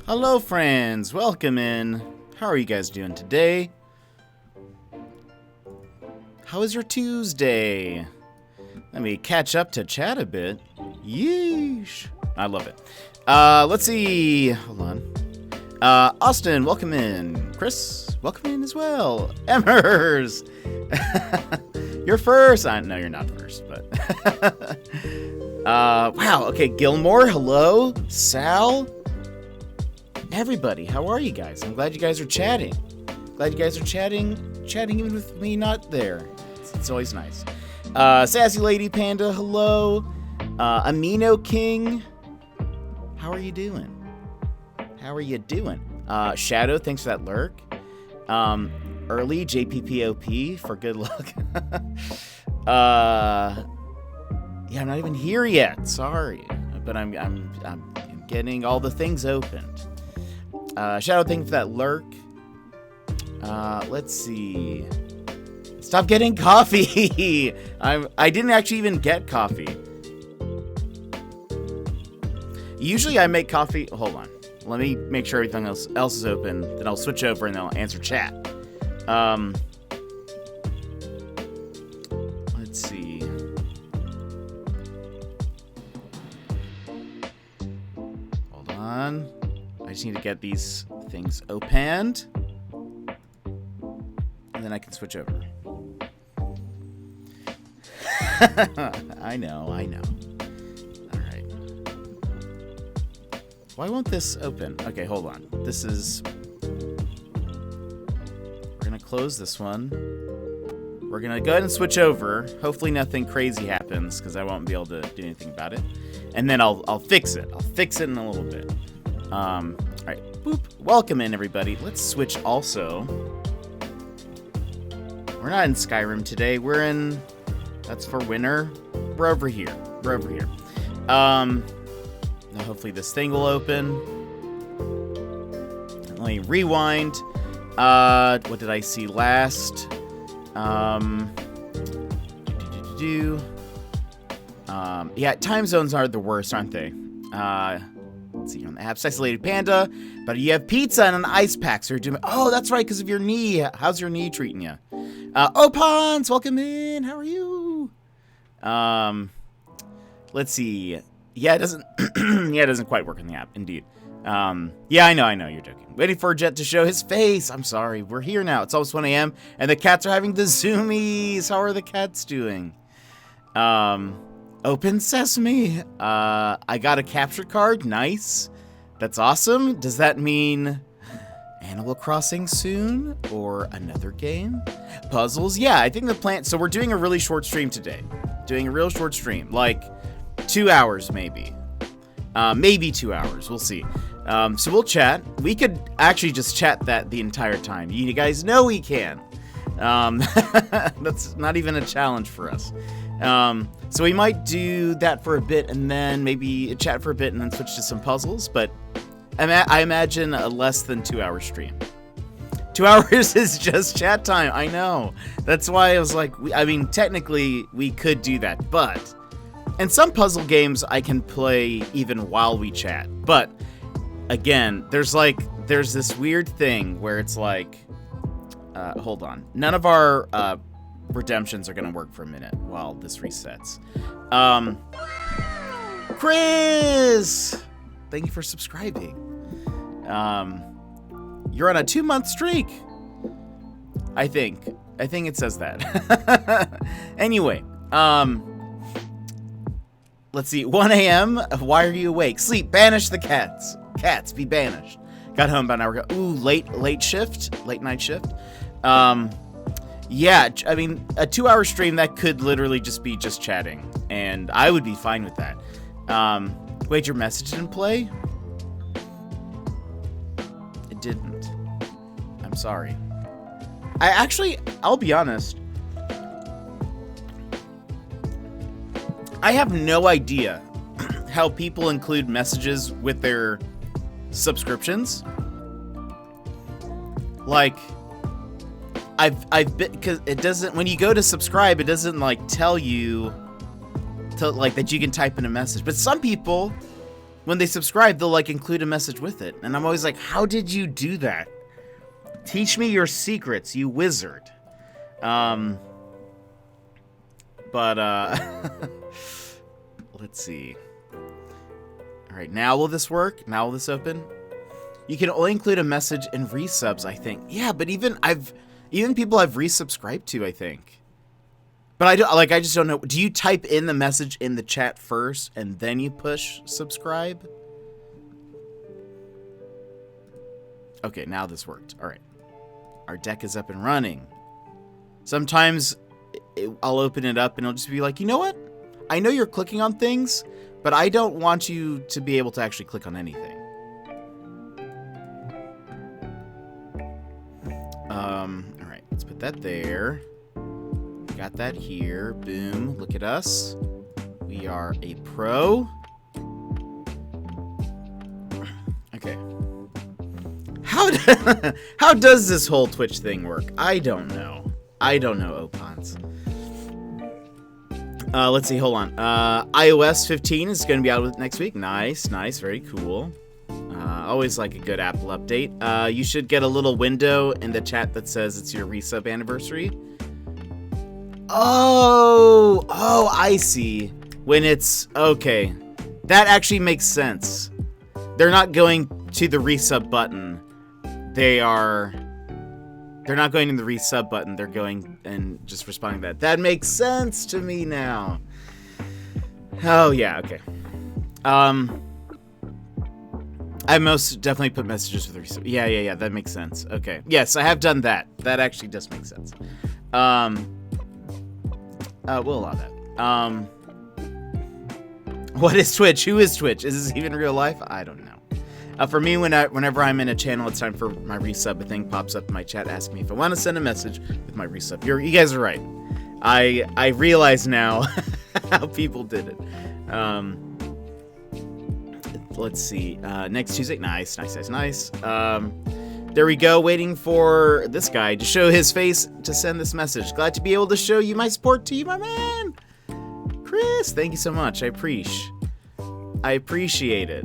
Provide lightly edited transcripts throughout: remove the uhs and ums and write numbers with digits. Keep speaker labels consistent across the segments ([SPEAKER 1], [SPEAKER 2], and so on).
[SPEAKER 1] Hello friends, welcome in. How are you guys doing today? How was your Tuesday? Let me catch up to chat a bit. Yeesh. I love it. Let's see. Hold on. Austin, welcome in. Chris, welcome in as well. Emmers. You're first. No, you're not first, but... wow, okay, Gilmore, hello. Sal. Everybody, how are you guys? I'm glad you guys are chatting. Glad you guys are chatting even with me not there. It's always nice. Sassy Lady Panda, hello. Amino King, how are you doing? How are you doing? Shadow, thanks for that lurk. Early JPPOP for good luck. Yeah, I'm not even here yet. Sorry, but I'm getting all the things opened. Shadow, thank you for that lurk. Let's see. Stop getting coffee. I didn't actually even get coffee. Usually I make coffee. Hold on. Let me make sure everything else is open. Then I'll switch over and then I'll answer chat. Let's see. Hold on. I just need to get these things opened. And then I can switch over. I know. Alright. Why won't this open? Okay, hold on. We're gonna close this one. We're gonna go ahead and switch over. Hopefully nothing crazy happens, because I won't be able to do anything about it. And then I'll fix it. I'll fix it in a little bit. Alright, boop. Welcome in, everybody. Let's switch also. We're not in Skyrim today. We're in... That's for winter. We're over here. Now hopefully this thing will open. Let me rewind. What did I see last? Yeah, time zones are the worst, aren't they? Let's see, on the app, Sexy Lady Panda, but you have pizza and an ice pack, so you're doing... Oh, that's right, because of your knee. How's your knee treating you? Opons, welcome in. How are you? Let's see. Yeah, it doesn't... yeah, it doesn't quite work on the app, indeed. Yeah, I know, you're joking. Waiting for Jet to show his face. I'm sorry, we're here now. It's almost 1 a.m., and the cats are having the zoomies. How are the cats doing? Open sesame. I got a capture card. Nice. That's awesome. Does that mean Animal Crossing soon or another game? Puzzles? Yeah, I think the plan... So we're doing a really short stream today. Doing a real short stream. Like 2 hours maybe. Maybe 2 hours. We'll see. So we'll chat. We could actually just chat that the entire time. You guys know we can. That's not even a challenge for us. So we might do that for a bit and then maybe chat for a bit and then switch to some puzzles, but I imagine a less than 2 hour stream. 2 hours is just chat time. I know. That's why I was like, I mean, technically we could do that, but in some puzzle games I can play even while we chat. But again, there's this weird thing where it's like, hold on. None of our, redemptions are gonna work for a minute while this resets. Chris, thank you for subscribing. You're on a 2-month streak. I think it says that. Anyway, let's see. 1 a.m. Why are you awake? Sleep. Banish the cats. Cats be banished. Got home about an hour ago. Ooh, late night shift. Yeah, I mean, a 2 hour stream, that could literally just be chatting, and I would be fine with that. Wait, your message didn't play? It didn't. I'm sorry. I'll be honest. I have no idea how people include messages with their subscriptions. Like... I've been, because it doesn't, when you go to subscribe, it doesn't like tell you to like that you can type in a message. But some people when they subscribe, they'll like include a message with it. And I'm always like, how did you do that? Teach me your secrets, you wizard. But let's see. All right, now will this work? Now will this open? You can only include a message in resubs, I think. Yeah, but even people I've resubscribed to, I think. But I just don't know. Do you type in the message in the chat first and then you push subscribe? Okay, now this worked. All right. Our deck is up and running. Sometimes I'll open it up and it'll just be like, you know what? I know you're clicking on things, but I don't want you to be able to actually click on anything. All right, let's put that there. Got that here. Boom. Look at us. We are a pro. Okay. How does this whole Twitch thing work? I don't know. I don't know, Opons. Let's see. Hold on. iOS 15 is going to be out next week. Nice. Nice. Very cool. Always like a good Apple update. You should get a little window in the chat that says it's your resub anniversary. Oh, I see. When it's, okay. That actually makes sense. They're not going to the resub button. They're not going to the resub button. They're going and just responding to that. That makes sense to me now. Oh, yeah, okay. I most definitely put messages with resub. Yeah, that makes sense. Okay. Yes, I have done that. That actually does make sense. We'll allow that. What is Twitch? Who is Twitch? Is this even real life? I don't know. For me, whenever I'm in a channel, it's time for my resub. A thing pops up in my chat asking me if I want to send a message with my resub. You guys are right. I realize now how people did it. Let's see. Next Tuesday. Nice. There we go, waiting for this guy to show his face to send this message. Glad to be able to show you my support to you, my man. Chris, thank you so much. I appreciate it.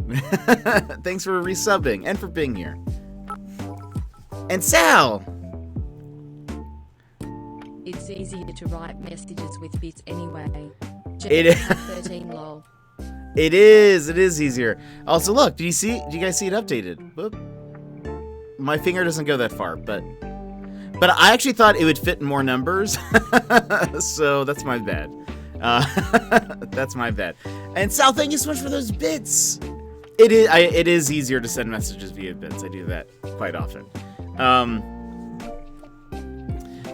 [SPEAKER 1] Thanks for resubbing and for being here. And Sal.
[SPEAKER 2] It's easier to write messages with bits anyway.
[SPEAKER 1] It is.
[SPEAKER 2] 13 lol.
[SPEAKER 1] It is easier. Also, look, do you guys see it updated? Boop. My finger doesn't go that far, but I actually thought it would fit in more numbers, so that's my bad. That's my bad. And Sal, thank you so much for those bits. It is easier to send messages via bits. I do that quite often.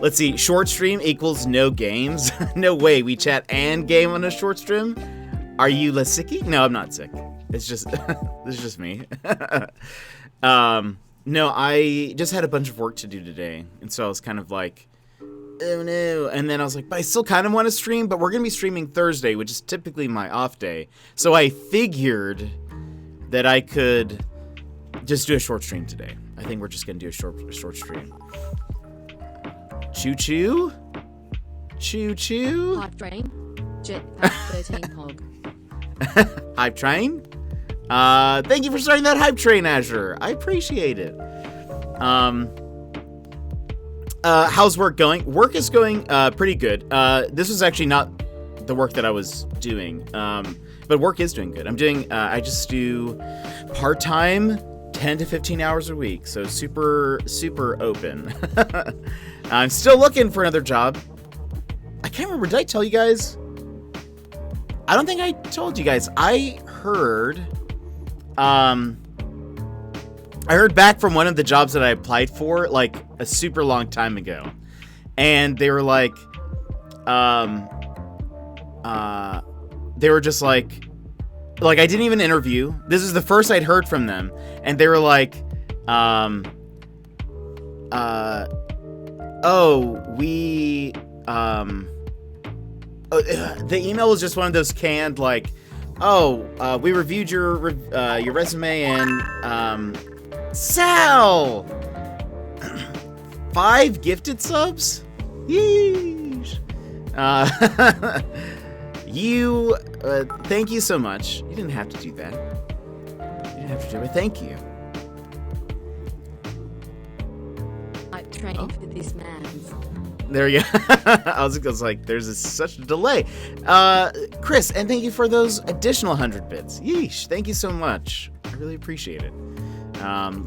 [SPEAKER 1] Let's see. Short stream equals no games. No way. We chat and game on a short stream. Are you less sicky? No, I'm not sick. It's just me. No, I just had a bunch of work to do today, and so I was kind of like, oh no. And then I was like, but I still kind of want to stream, but we're going to be streaming Thursday, which is typically my off day. So I figured that I could just do a short stream today. I think we're just going to do a short stream. Choo-choo? Choo-choo?
[SPEAKER 2] Hype train. Jetpack 13 pog.
[SPEAKER 1] Hype train? Thank you for starting that hype train, Azure. I appreciate it. How's work going? Work is going pretty good. This was actually not the work that I was doing, but work is doing good. I just do part-time, 10 to 15 hours a week, so super open. I'm still looking for another job. I can't remember, did I tell you guys? I don't think I told you guys. I heard back from one of the jobs that I applied for, like, a super long time ago. And they were like, they were just like, I didn't even interview. This is the first I'd heard from them. And they were like, the email was just one of those canned, like, we reviewed your resume and, Sal! 5 gifted subs? Yeesh. Thank you so much. You didn't have to do that. After Jibba, thank you.
[SPEAKER 2] Hype train for this man's.
[SPEAKER 1] There you go. I was like, there's such a delay. Chris, and thank you for those additional 100 bits. Yeesh, thank you so much. I really appreciate it.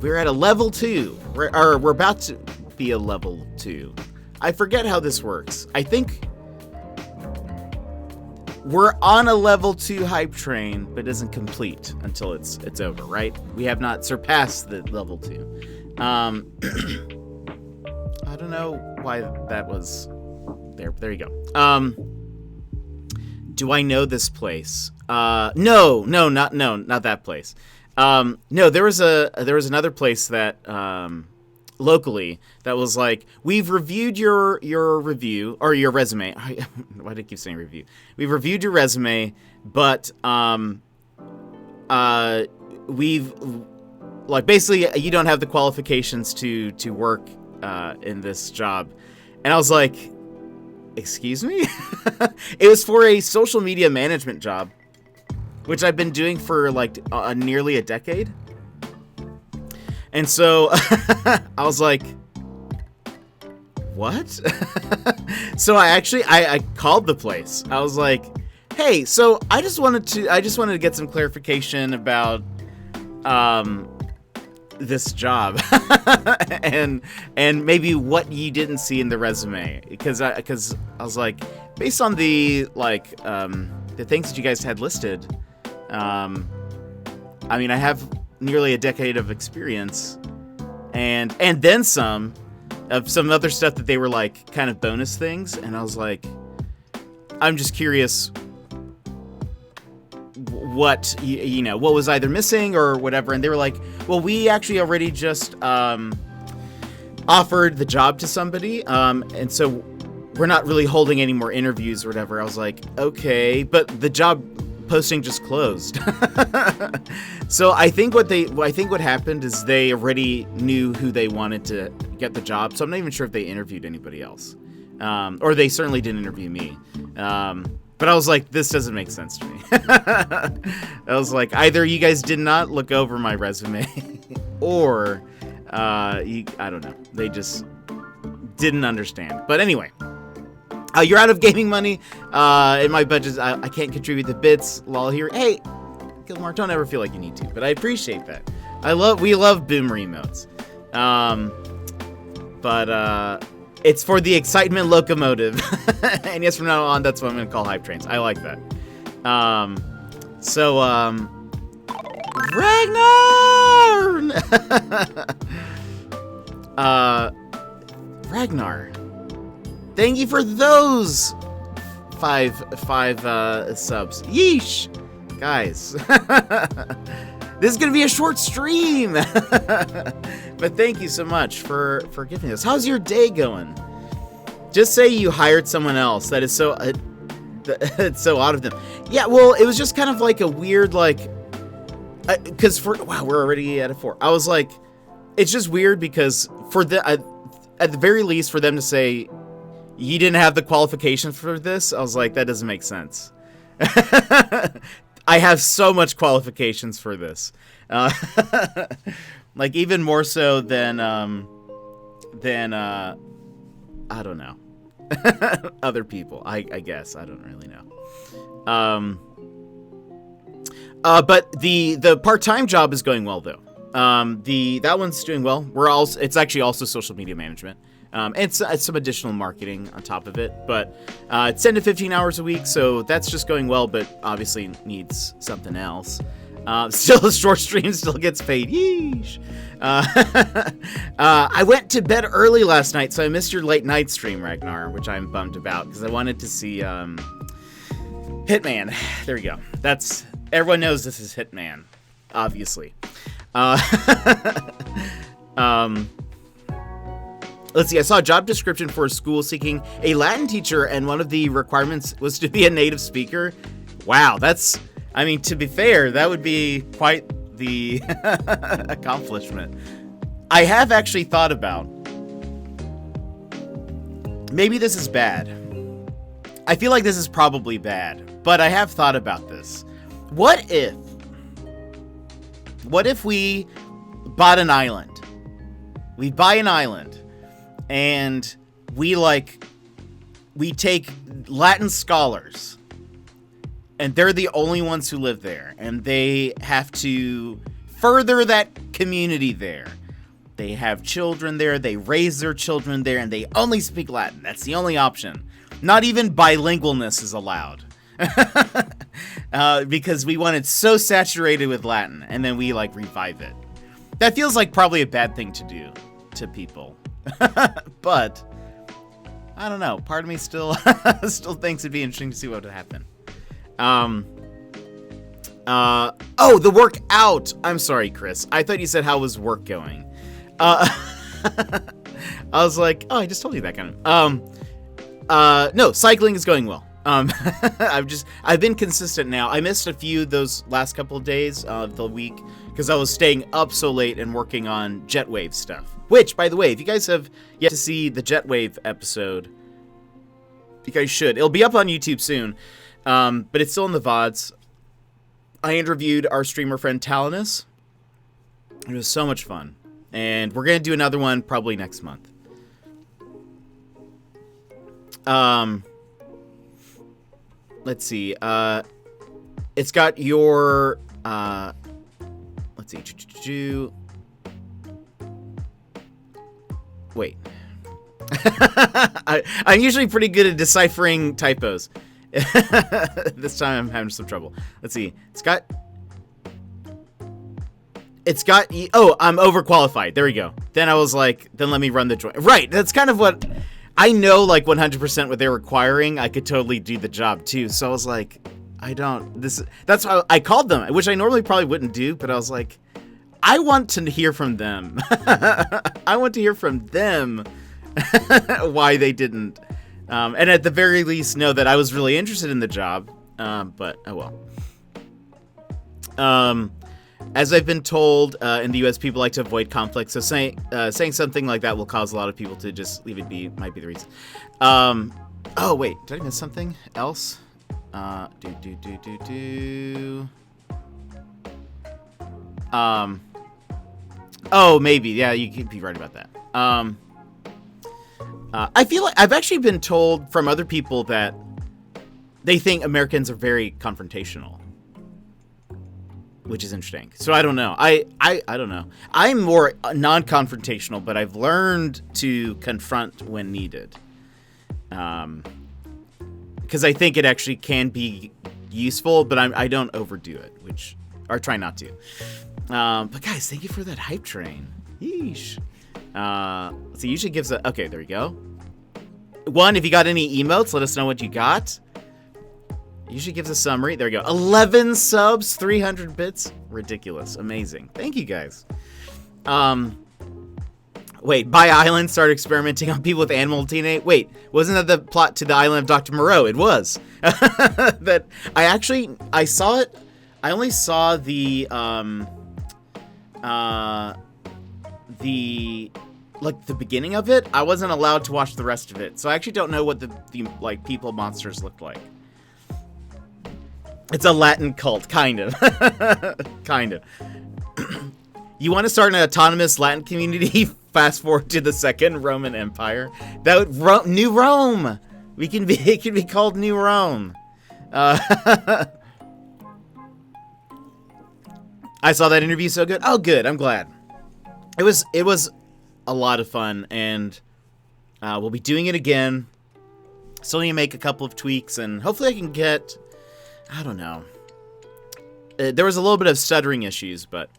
[SPEAKER 1] We're at a level 2. We're about to be a level 2. I forget how this works. I think we're on a level 2 hype train, but it isn't complete until it's over, right? We have not surpassed the level 2. I don't know why that was there. There you go. Do I know this place? No, not that place. No, there was another place that locally that was like, we've reviewed your review or your resume. Why do I keep saying review? We've reviewed your resume, but we've like basically you don't have the qualifications to work in this job. And I was like, excuse me? It was for a social media management job, which I've been doing for like nearly a decade. And so I was like, what? So I called the place. I was like, hey, so I just wanted to get some clarification about this job and maybe what you didn't see in the resume, because I was like, based on the the things that you guys had listed, I mean, I have nearly a decade of experience and then some of some other stuff that they were like kind of bonus things, and I was like, I'm just curious what what was either missing or whatever. And they were like, well, we actually already just offered the job to somebody, and so we're not really holding any more interviews or whatever. I was like, okay, but the job posting just closed. So I think what happened is they already knew who they wanted to get the job, so I'm not even sure if they interviewed anybody else, or they certainly didn't interview me. But I was like, this doesn't make sense to me. I was like, either you guys did not look over my resume, or I don't know, they just didn't understand. But anyway, you're out of gaming money. In my budget, I can't contribute the bits. Lol here. Hey, Gilmore, don't ever feel like you need to, but I appreciate that. We love boomer emotes. But it's for the excitement locomotive. And yes, from now on, that's what I'm going to call hype trains. I like that. Ragnar! Ragnar. Thank you for those five subs. Yeesh. Guys. This is going to be a short stream. But thank you so much for giving this. How's your day going? Just say you hired someone else. That is so it's so out of them. Yeah, well, it was just kind of like a weird, like, because wow, we're already at a 4. I was like, it's just weird because at the very least for them to say you didn't have the qualifications for this, I was like, that doesn't make sense. I have so much qualifications for this. Like even more so than I don't know. Other people, I guess. I don't really know. But the part-time job is going well though. That one's doing well. It's actually also social media management. And it's some additional marketing on top of it, but it's 10 to 15 hours a week, so that's just going well, but obviously needs something else. Still, a short stream still gets paid. Yeesh. I went to bed early last night, so I missed your late night stream, Ragnar, which I'm bummed about, because I wanted to see Hitman. There we go. Everyone knows this is Hitman, obviously. Let's see, I saw a job description for a school seeking a Latin teacher, and one of the requirements was to be a native speaker. Wow, I mean, to be fair, that would be quite the accomplishment. I have actually thought about, maybe this is bad. I feel like this is probably bad, but I have thought about this. What if what if we bought an island? We buy an island, and we take Latin scholars, and they're the only ones who live there, and they have to further that community there. They have children there, they raise their children there, and they only speak Latin. That's the only option. Not even bilingualness is allowed. Because we want it so saturated with Latin, and then we revive it. That feels like probably a bad thing to do to people. But I don't know. Part of me still thinks it'd be interesting to see what would happen. The work out. I'm sorry, Chris. I thought you said how was work going. I was like, oh, I just told you that kind of. No, cycling is going well. I've been consistent now. I missed a few those last couple of days of the week because I was staying up so late and working on Jetwave stuff. Which, by the way, if you guys have yet to see the Jetwave episode, you guys should. It'll be up on YouTube soon, but it's still in the VODs. I interviewed our streamer friend Talinus. It was so much fun. And we're going to do another one probably next month. Let's see. It's got your... let's see. Wait. I'm usually pretty good at deciphering typos. This time I'm having some trouble. Let's see. It's got... Oh, I'm overqualified. There we go. Then I was like, then let me run the joint. Right. That's kind of what... I know 100% what they're requiring. I could totally do the job too. So I was like, that's how I called them, which I normally probably wouldn't do, but I was like, I want to hear from them. I want to hear from them why they didn't. And at the very least know that I was really interested in the job. But oh well. As I've been told, in the U.S., people like to avoid conflict, so saying something like that will cause a lot of people to just leave it be, might be the reason. Oh, wait, did I miss something else? Oh, maybe, yeah, you could be right about that. I feel like I've actually been told from other people that they think Americans are very confrontational. Which is interesting. So I don't know. I don't know. I'm more non-confrontational, but I've learned to confront when needed. Because I think it actually can be useful, but I don't overdo it, or try not to. But guys, thank you for that hype train. Yeesh. So usually gives a... Okay, there we go. One, if you got any emotes, let us know what you got. Usually gives a summary. There we go. 11 subs, 300 bits. Ridiculous. Amazing. Thank you, guys. Wait, buy island, start experimenting on people with animal DNA. Wait, wasn't that the plot to the Island of Dr. Moreau? It was. That I saw it. I only saw the beginning of it. I wasn't allowed to watch the rest of it. So I actually don't know what the people monsters looked like. It's a Latin cult, kind of. Kind of. You want to start an autonomous Latin community? Fast forward to the Second Roman Empire. New Rome. It can be called New Rome. I saw that interview so good. Oh, good. I'm glad. It was a lot of fun, and we'll be doing it again. Still need to make a couple of tweaks, and hopefully I can get... I don't know. There was a little bit of stuttering issues, but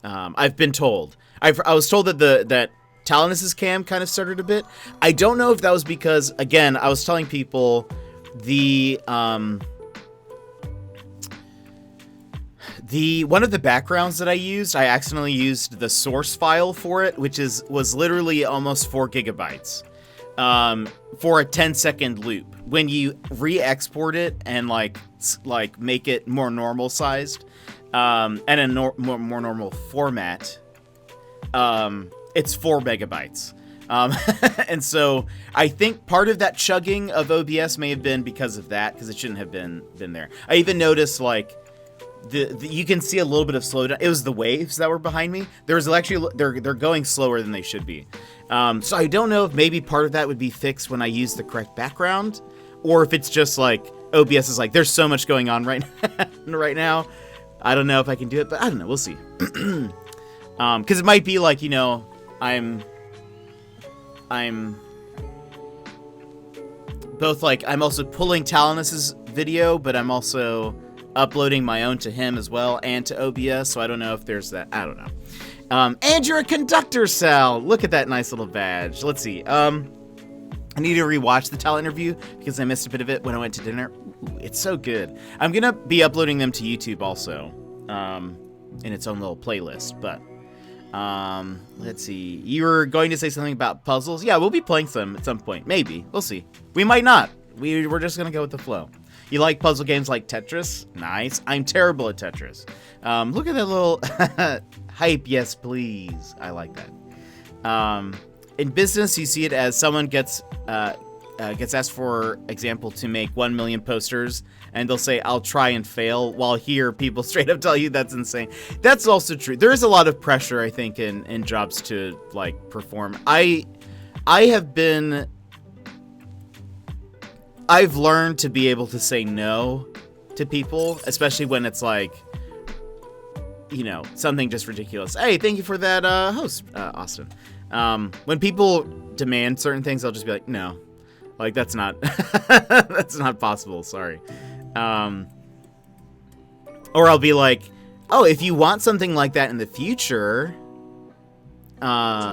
[SPEAKER 1] I've been told. I was told that Talinus's cam kind of stuttered a bit. I don't know if that was because, again, I was telling people one of the backgrounds that I used, I accidentally used the source file for it, which was literally almost 4 gigabytes for a 10-second loop. When you re-export it and make it more normal sized and a more normal format, it's 4 megabytes. And so I think part of that chugging of OBS may have been because of that, because it shouldn't have been there. I even noticed you can see a little bit of slowdown. It was the waves that were behind me. There's actually they're going slower than they should be. So I don't know if maybe part of that would be fixed when I use the correct background, or if it's just like OBS is like there's so much going on right now. I don't know if I can do it, but I don't know. We'll see. Because it might be like, you know, I'm both like I'm also pulling Talinus's video, but I'm also uploading my own to him as well and to OBS. So I don't know if there's that. I don't know. And you're a conductor, Sal. Look at that nice little badge. Let's see. I need to rewatch the Tal interview because I missed a bit of it when I went to dinner. Ooh, it's so good. I'm gonna be uploading them to YouTube also, in its own little playlist. But let's see. You were going to say something about puzzles. Yeah, we'll be playing some at some point. Maybe. We'll see. We might not. We're just gonna go with the flow. You like puzzle games like Tetris? Nice. I'm terrible at Tetris. Look at that little hype. Yes, please. I like that. In business, you see it as someone gets asked, for example, to make 1 million posters, and they'll say, I'll try and fail, while here people straight up tell you that's insane. That's also true. There is a lot of pressure, I think, in jobs to, like, perform. I've learned to be able to say no to people, especially when it's like, you know, something just ridiculous. Hey, thank you for that host, Austin. When people demand certain things, I'll just be like, no, like that's not that's not possible. Sorry. Or I'll be like, oh, if you want something like that in the future,
[SPEAKER 2] 10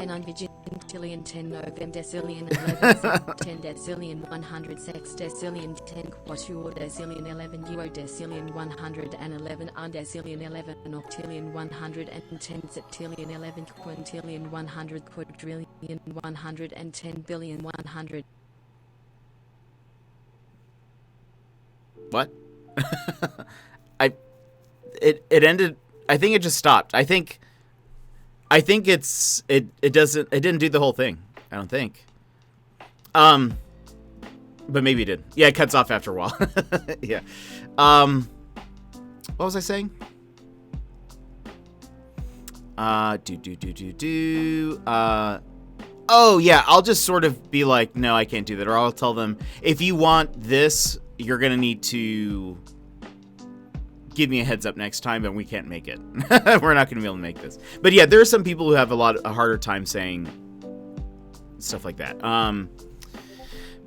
[SPEAKER 2] unvigintillion 10 novem decillion 11 10 decillion 100 sex decillion 10 quatur decillion 11 euro decillion 111 undecillion 11 octillion 110 septillion 11 quintillion 100 quadrillion 110 billion 100.
[SPEAKER 1] What? It ended. I think it just stopped. I think it didn't do the whole thing. I don't think. But maybe it did. Yeah, it cuts off after a while. Yeah. What was I saying? Oh yeah, I'll just sort of be like, no, I can't do that. Or I'll tell them, if you want this, you're gonna need to give me a heads up next time, and we can't make it. We're not going to be able to make this. But yeah, there are some people who have a harder time saying stuff like that.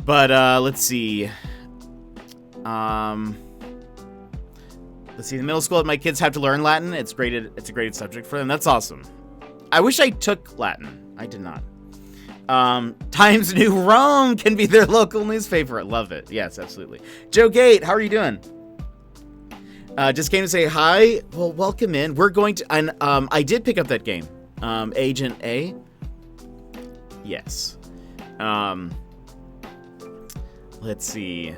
[SPEAKER 1] Let's see. The middle school, my kids have to learn Latin. It's a graded subject for them. That's awesome. I wish I took Latin. I did not. Times New Rome can be their local newspaper. I love it. Yes, absolutely. Joe Gate, how are you doing? Just came to say hi. Well, welcome in. We're going to, and I did pick up that game, Agent A. Yes. Let's see.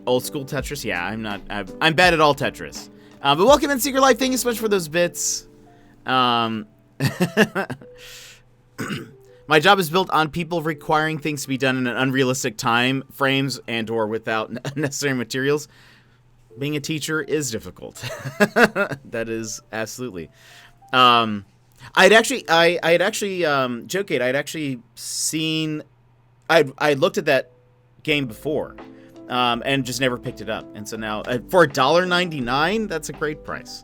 [SPEAKER 1] Old school Tetris. Yeah, I'm bad at all Tetris. But welcome in, Secret Life. Thank you so much for those bits. My job is built on people requiring things to be done in an unrealistic time frames and or without necessary materials. Being a teacher is difficult. That is absolutely. I had actually Jokate, I'd actually seen, I looked at that game before, and just never picked it up. And so now for $1.99, that's a great price.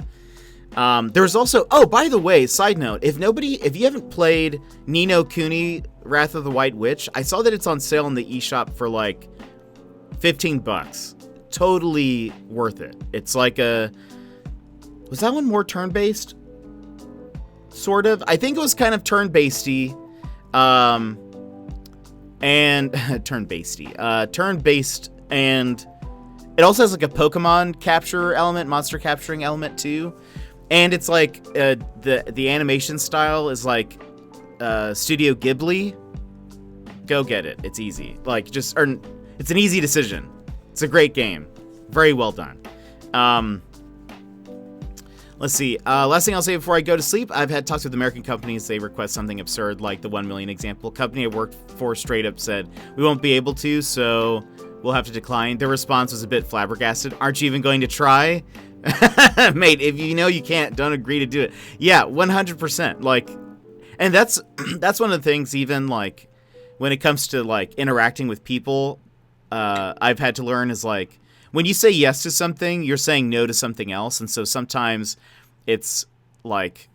[SPEAKER 1] There's also, oh, by the way, side note, if you haven't played Ni no Kuni Wrath of the White Witch, I saw that it's on sale in the eShop for like $15. Totally worth it. It's like was that one more turn-based? Sort of. I think it was kind of turn-basedy. And turn-based, and it also has like a Pokemon capture element, monster capturing element too. And it's like the animation style is like Studio Ghibli. Go get it. It's easy. It's an easy decision. It's a great game. Very well done. Let's see. Last thing I'll say before I go to sleep, I've had talks with American companies. They request something absurd like the 1 million example. Company I worked for straight up said, we won't be able to, so we'll have to decline. Their response was a bit flabbergasted. Aren't you even going to try? Mate, if you know you can't, don't agree to do it. Yeah, 100%. Like, and that's one of the things, even like when it comes to like interacting with people, I've had to learn is like when you say yes to something, you're saying no to something else, and so sometimes it's like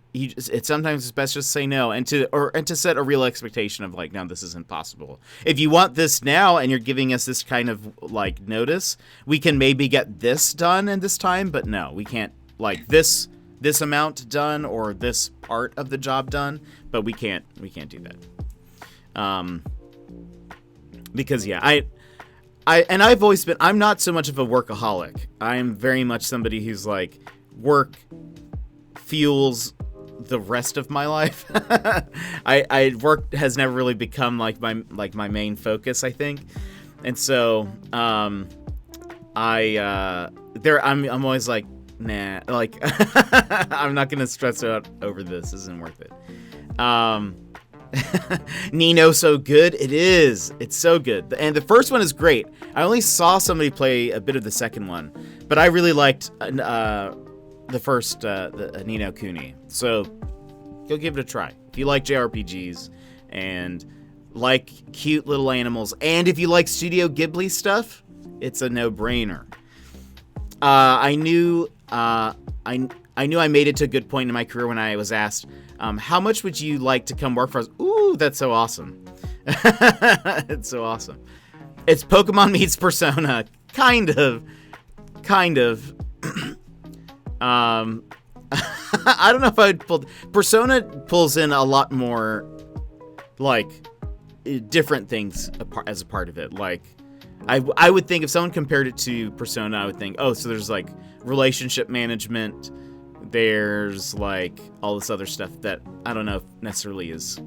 [SPEAKER 1] sometimes it's best just to say no and to set a real expectation of like, no, this isn't possible. If you want this now and you're giving us this kind of like notice, we can maybe get this done in this time, but no, we can't like this amount done or this part of the job done, but we can't do that. Because yeah, I've always been, I'm not so much of a workaholic. I'm very much somebody who's like work fuels the rest of my life. Work has never really become like my main focus, I think. And so I'm always like, nah, like I'm not gonna stress out over this. This isn't worth it. Nino, so good. It is. It's so good. And the first one is great. I only saw somebody play a bit of the second one, but I really liked the first the Ni no Kuni. So go give it a try. If you like JRPGs and like cute little animals, and if you like Studio Ghibli stuff, it's a no-brainer. I knew I made it to a good point in my career when I was asked, how much would you like to come work for us? Ooh, that's so awesome. It's so awesome. It's Pokemon meets Persona. Kind of. I don't know if I would pull... Persona pulls in a lot more, like, different things as a part of it. Like, I would think if someone compared it to Persona, I would think, oh, so there's, like, relationship management. There's, like, all this other stuff that I don't know if necessarily is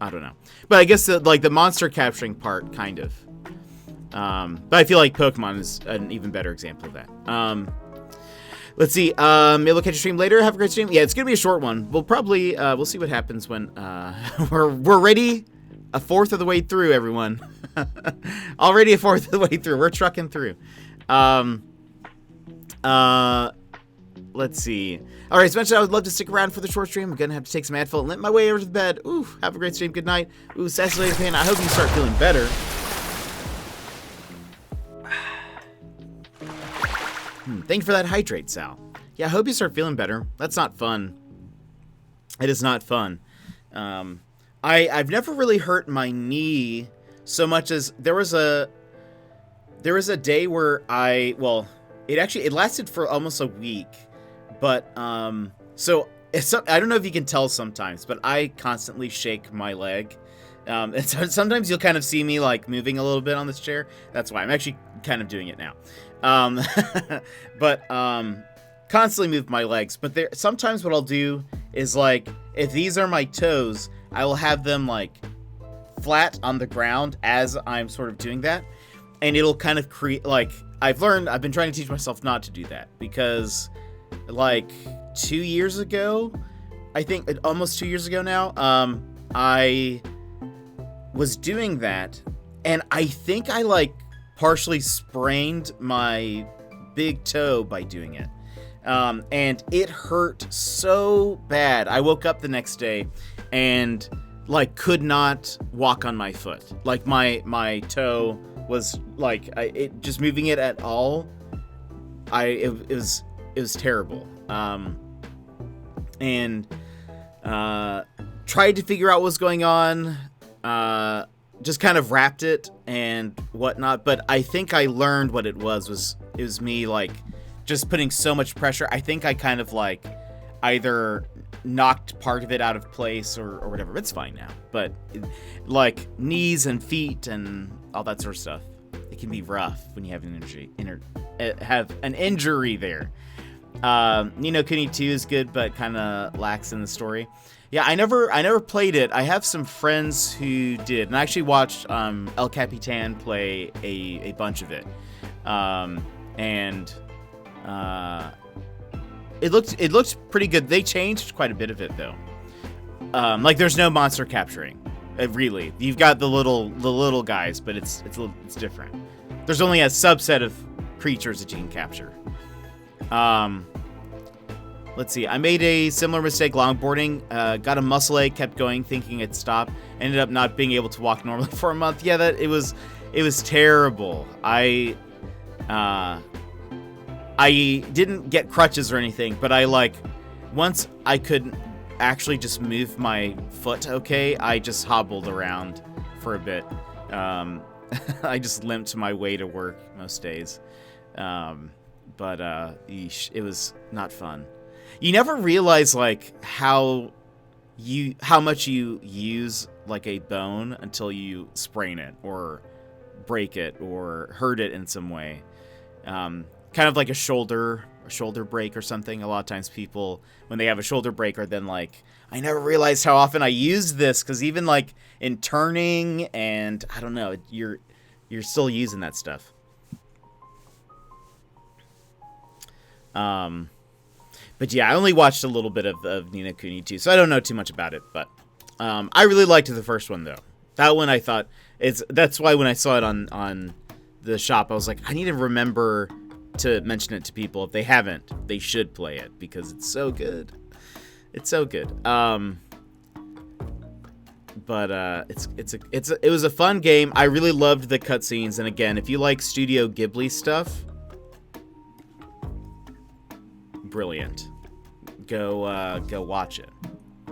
[SPEAKER 1] I don't know. But I guess, the monster capturing part, kind of. But I feel like Pokemon is an even better example of that. Let's see. Maybe we'll catch a stream later. Have a great stream. Yeah, it's gonna be a short one. We'll probably we'll see what happens when we're ready. A fourth of the way through, everyone. Already a fourth of the way through. We're trucking through. Let's see. All right, as mentioned, I would love to stick around for the short stream. I'm gonna have to take some Advil and limp my way over to the bed. Ooh, have a great stream. Good night. Ooh, Sassy Lady Pan. I hope you start feeling better. Thank you for that hydrate, Sal. Yeah, I hope you start feeling better. That's not fun. It is not fun. I've never really hurt my knee so much as there was a day where it lasted for almost a week, but so I don't know if you can tell sometimes, but I constantly shake my leg. And so sometimes you'll kind of see me like moving a little bit on this chair. That's why I'm actually kind of doing it now. But constantly move my legs. But sometimes what I'll do is like, if these are my toes, I will have them like flat on the ground as I'm sort of doing that. And it'll kind of create, like, I've been trying to teach myself not to do that because like 2 years ago, I think almost 2 years ago now, I was doing that, and I think I like partially sprained my big toe by doing it. And it hurt so bad. I woke up the next day and like could not walk on my foot. Like my toe was like, it just moving it at all. It was terrible. And tried to figure out what was going on. Just kind of wrapped it and whatnot, but I think I learned what it was me like just putting so much pressure. I think I kind of like either knocked part of it out of place or whatever. It's fine now, but like knees and feet and all that sort of stuff, it can be rough when you have an injury there. Ni no Kuni 2 is good, but kind of lacks in the story. Yeah, I never played it. I have some friends who did, and I actually watched El Capitan play a bunch of it, and it looked pretty good. They changed quite a bit of it though. Like there's no monster capturing, Really, you've got the little guys, but it's different. There's only a subset of creatures that you can capture. Let's see. I made a similar mistake longboarding. Got a muscle ache, kept going, thinking it'd stop. Ended up not being able to walk normally for a month. Yeah, it was terrible. I didn't get crutches or anything, but once I could actually just move my foot okay, I just hobbled around for a bit. I just limped my way to work most days. But it was not fun. You never realize how much you use a bone until you sprain it or break it or hurt it in some way. Kind of like a shoulder break or something. A lot of times people, when they have a shoulder break, are then I never realized how often I use this, because even in turning and I don't know, you're still using that stuff. But yeah, I only watched a little bit of Ni no Kuni 2, so I don't know too much about it. But I really liked the first one though. That one I thought that's why when I saw it on the shop, I was like, I need to remember to mention it to people. If they haven't, they should play it because it's so good. It's so good. But it was a fun game. I really loved the cutscenes, and again, if you like Studio Ghibli stuff, brilliant. Go watch it,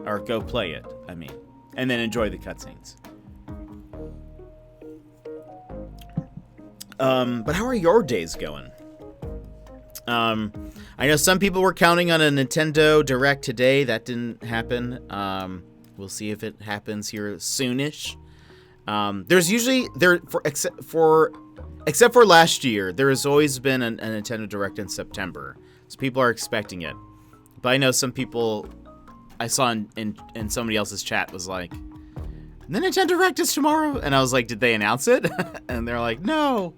[SPEAKER 1] or go play it. I mean, and then enjoy the cutscenes. But how are your days going? I know some people were counting on a Nintendo Direct today. That didn't happen. We'll see if it happens here soonish. There's usually except for last year, there has always been a Nintendo Direct in September. So people are expecting it. But I know some people I saw in somebody else's chat was like, the Nintendo Direct is tomorrow. And I was like, did they announce it? And they're like, no.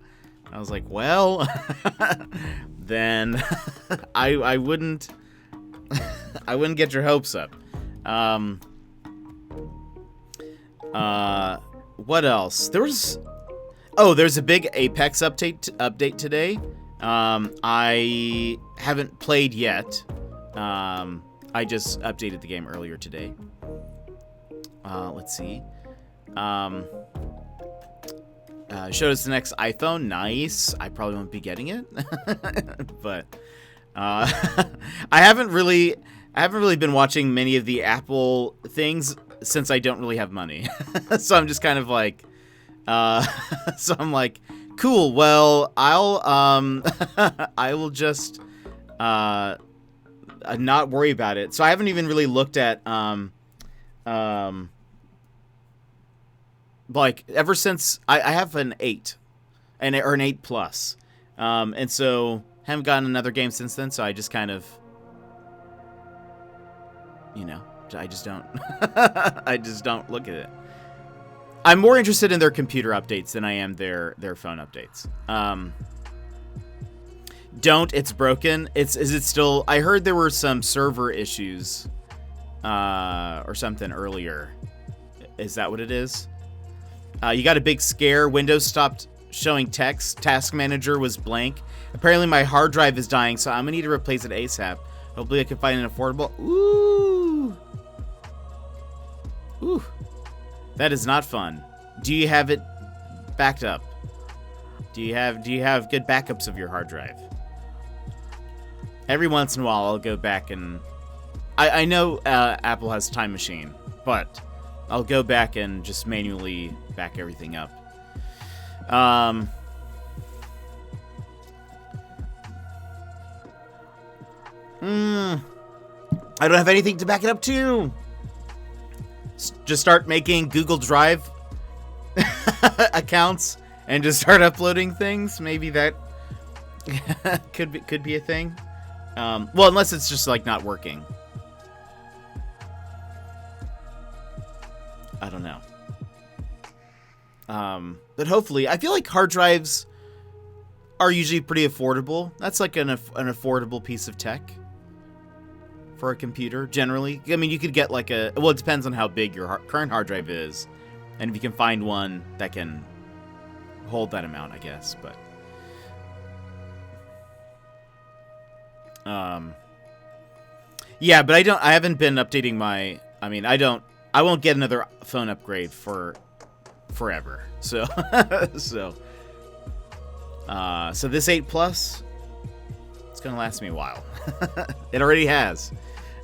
[SPEAKER 1] I was like, well, then I wouldn't get your hopes up. What else? There's a big Apex update today. I haven't played yet. I just updated the game earlier today. Let's see. Showed us the next iPhone. Nice. I probably won't be getting it, but I haven't really been watching many of the Apple things since I don't really have money. So I'm just kind of so I'm like, cool. Well, I will just not worry about it. So I haven't even really looked at ever since I have an 8 or an 8 plus. And so haven't gotten another game since then, so I just kind of, I just don't look at it. I'm more interested in their computer updates than I am their phone updates. It's broken. Is it still? I heard there were some server issues or something earlier. Is that what it is? You got a big scare. Windows stopped showing text. Task manager was blank. Apparently my hard drive is dying, so I'm gonna need to replace it ASAP. Hopefully I can find an affordable. Ooh. That is not fun. Do you have it backed up? Do you have good backups of your hard drive? Every once in a while I'll go back and I know Apple has Time Machine, but I'll go back and just manually back everything up. I don't have anything to back it up to. Just start making Google Drive accounts and just start uploading things. Maybe that could be a thing. Well, unless it's just not working. I don't know. But hopefully, I feel like hard drives are usually pretty affordable. That's like an affordable piece of tech for a computer, generally. I mean, you could get well, it depends on how big your current hard drive is, And if you can find one that can hold that amount, I guess, but yeah, but I haven't been updating my, I won't get another phone upgrade for forever. So so this 8 Plus, it's gonna last me a while. It already has.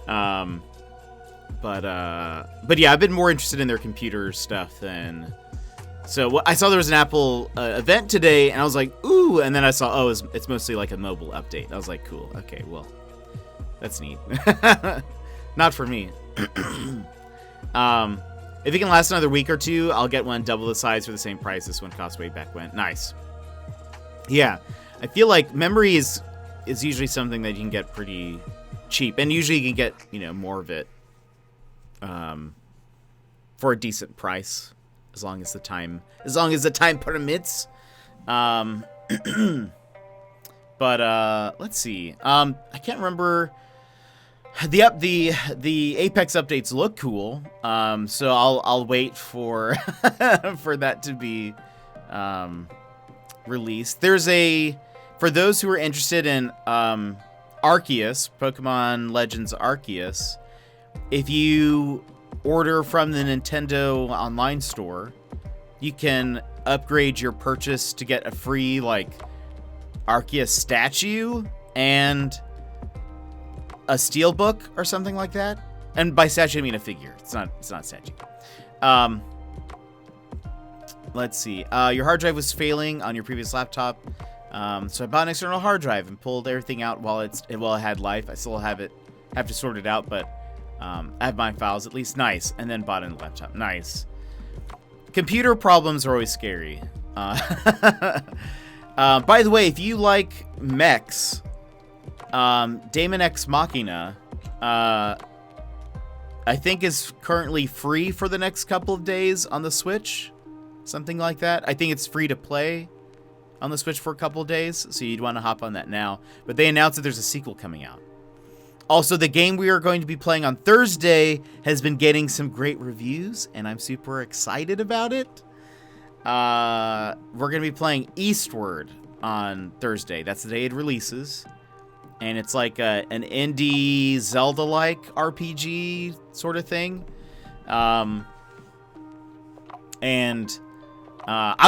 [SPEAKER 1] But yeah, I've been more interested in their computer stuff than. So I saw there was an Apple event today, and I was like, ooh, and then I saw, it's mostly like a mobile update. I was like, cool, okay, well, that's neat. Not for me. If it can last another week or two, I'll get one double the size for the same price this one cost way back when. Nice. Yeah, I feel like memory is usually something that you can get pretty cheap, and usually you can get, more of it for a decent price. As long as the time permits. But let's see. I can't remember. The Apex updates look cool. So I'll wait for for that to be released. There's for those who are interested in Arceus, Pokemon Legends Arceus, if you order from the Nintendo online store, you can upgrade your purchase to get a free Arceus statue and a steelbook or something like that. And by statue I mean a figure. It's not a statue. Let's see. Your hard drive was failing on your previous laptop. So I bought an external hard drive and pulled everything out while it had life. I still have to sort it out, but I have my files at least. Nice. And then bought a laptop. Nice. Computer problems are always scary. By the way, if you like mechs, Daemon X Machina, I think is currently free for the next couple of days on the Switch. Something like that. I think it's free to play on the Switch for a couple of days, so you'd want to hop on that now. But they announced that there's a sequel coming out. Also, the game we are going to be playing on Thursday has been getting some great reviews, and I'm super excited about it. We're going to be playing Eastward on Thursday. That's the day it releases. And it's like an indie Zelda-like RPG sort of thing. I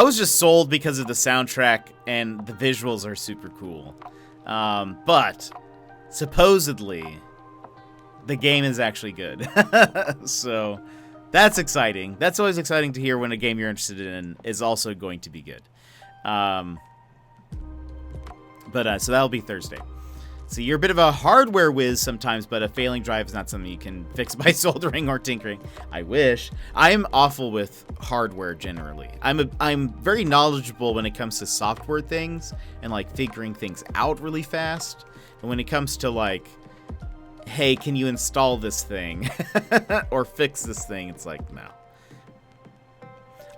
[SPEAKER 1] was just sold because of the soundtrack, and the visuals are super cool. But supposedly, the game is actually good. So that's exciting. That's always exciting to hear when a game you're interested in is also going to be good. So that'll be Thursday. So you're a bit of a hardware whiz sometimes, but a failing drive is not something you can fix by soldering or tinkering. I wish. I'm awful with hardware generally. I'm very knowledgeable when it comes to software things and figuring things out really fast. And when it comes to hey, can you install this thing or fix this thing? It's no.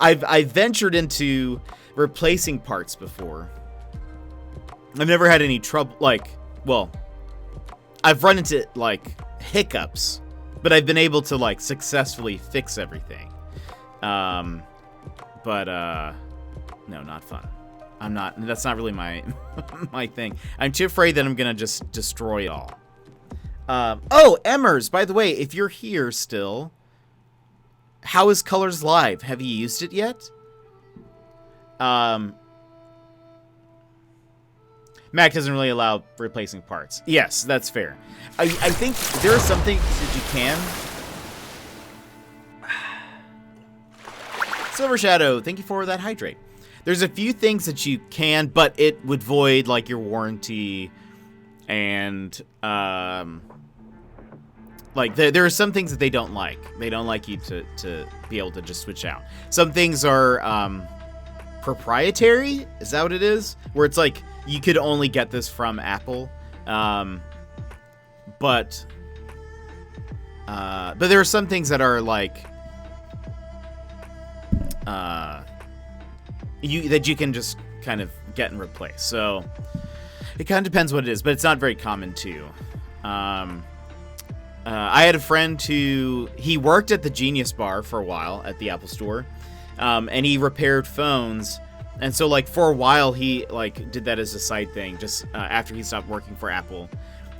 [SPEAKER 1] I've ventured into replacing parts before. I've never had any trouble. I've run into hiccups, but I've been able to successfully fix everything. No, not fun. That's not really my my thing. I'm too afraid that I'm gonna just destroy it all. Emmers, by the way, if you're here still, how is Colors Live? Have you used it yet? Mac doesn't really allow replacing parts. Yes, that's fair. I think there are some things that you can. Silver Shadow, thank you for that hydrate. There's a few things that you can, but it would void your warranty, and there are some things that they don't like. They don't like you to be able to just switch out. Some things are proprietary. Is that what it is? Where it's you could only get this from Apple, but there are some things that are that you can just kind of get and replace. So it kind of depends what it is, but it's not very common too. I had a friend he worked at the Genius Bar for a while at the Apple Store, and he repaired phones. And so, like, for a while, he, like, did that as a side thing, just after he stopped working for Apple.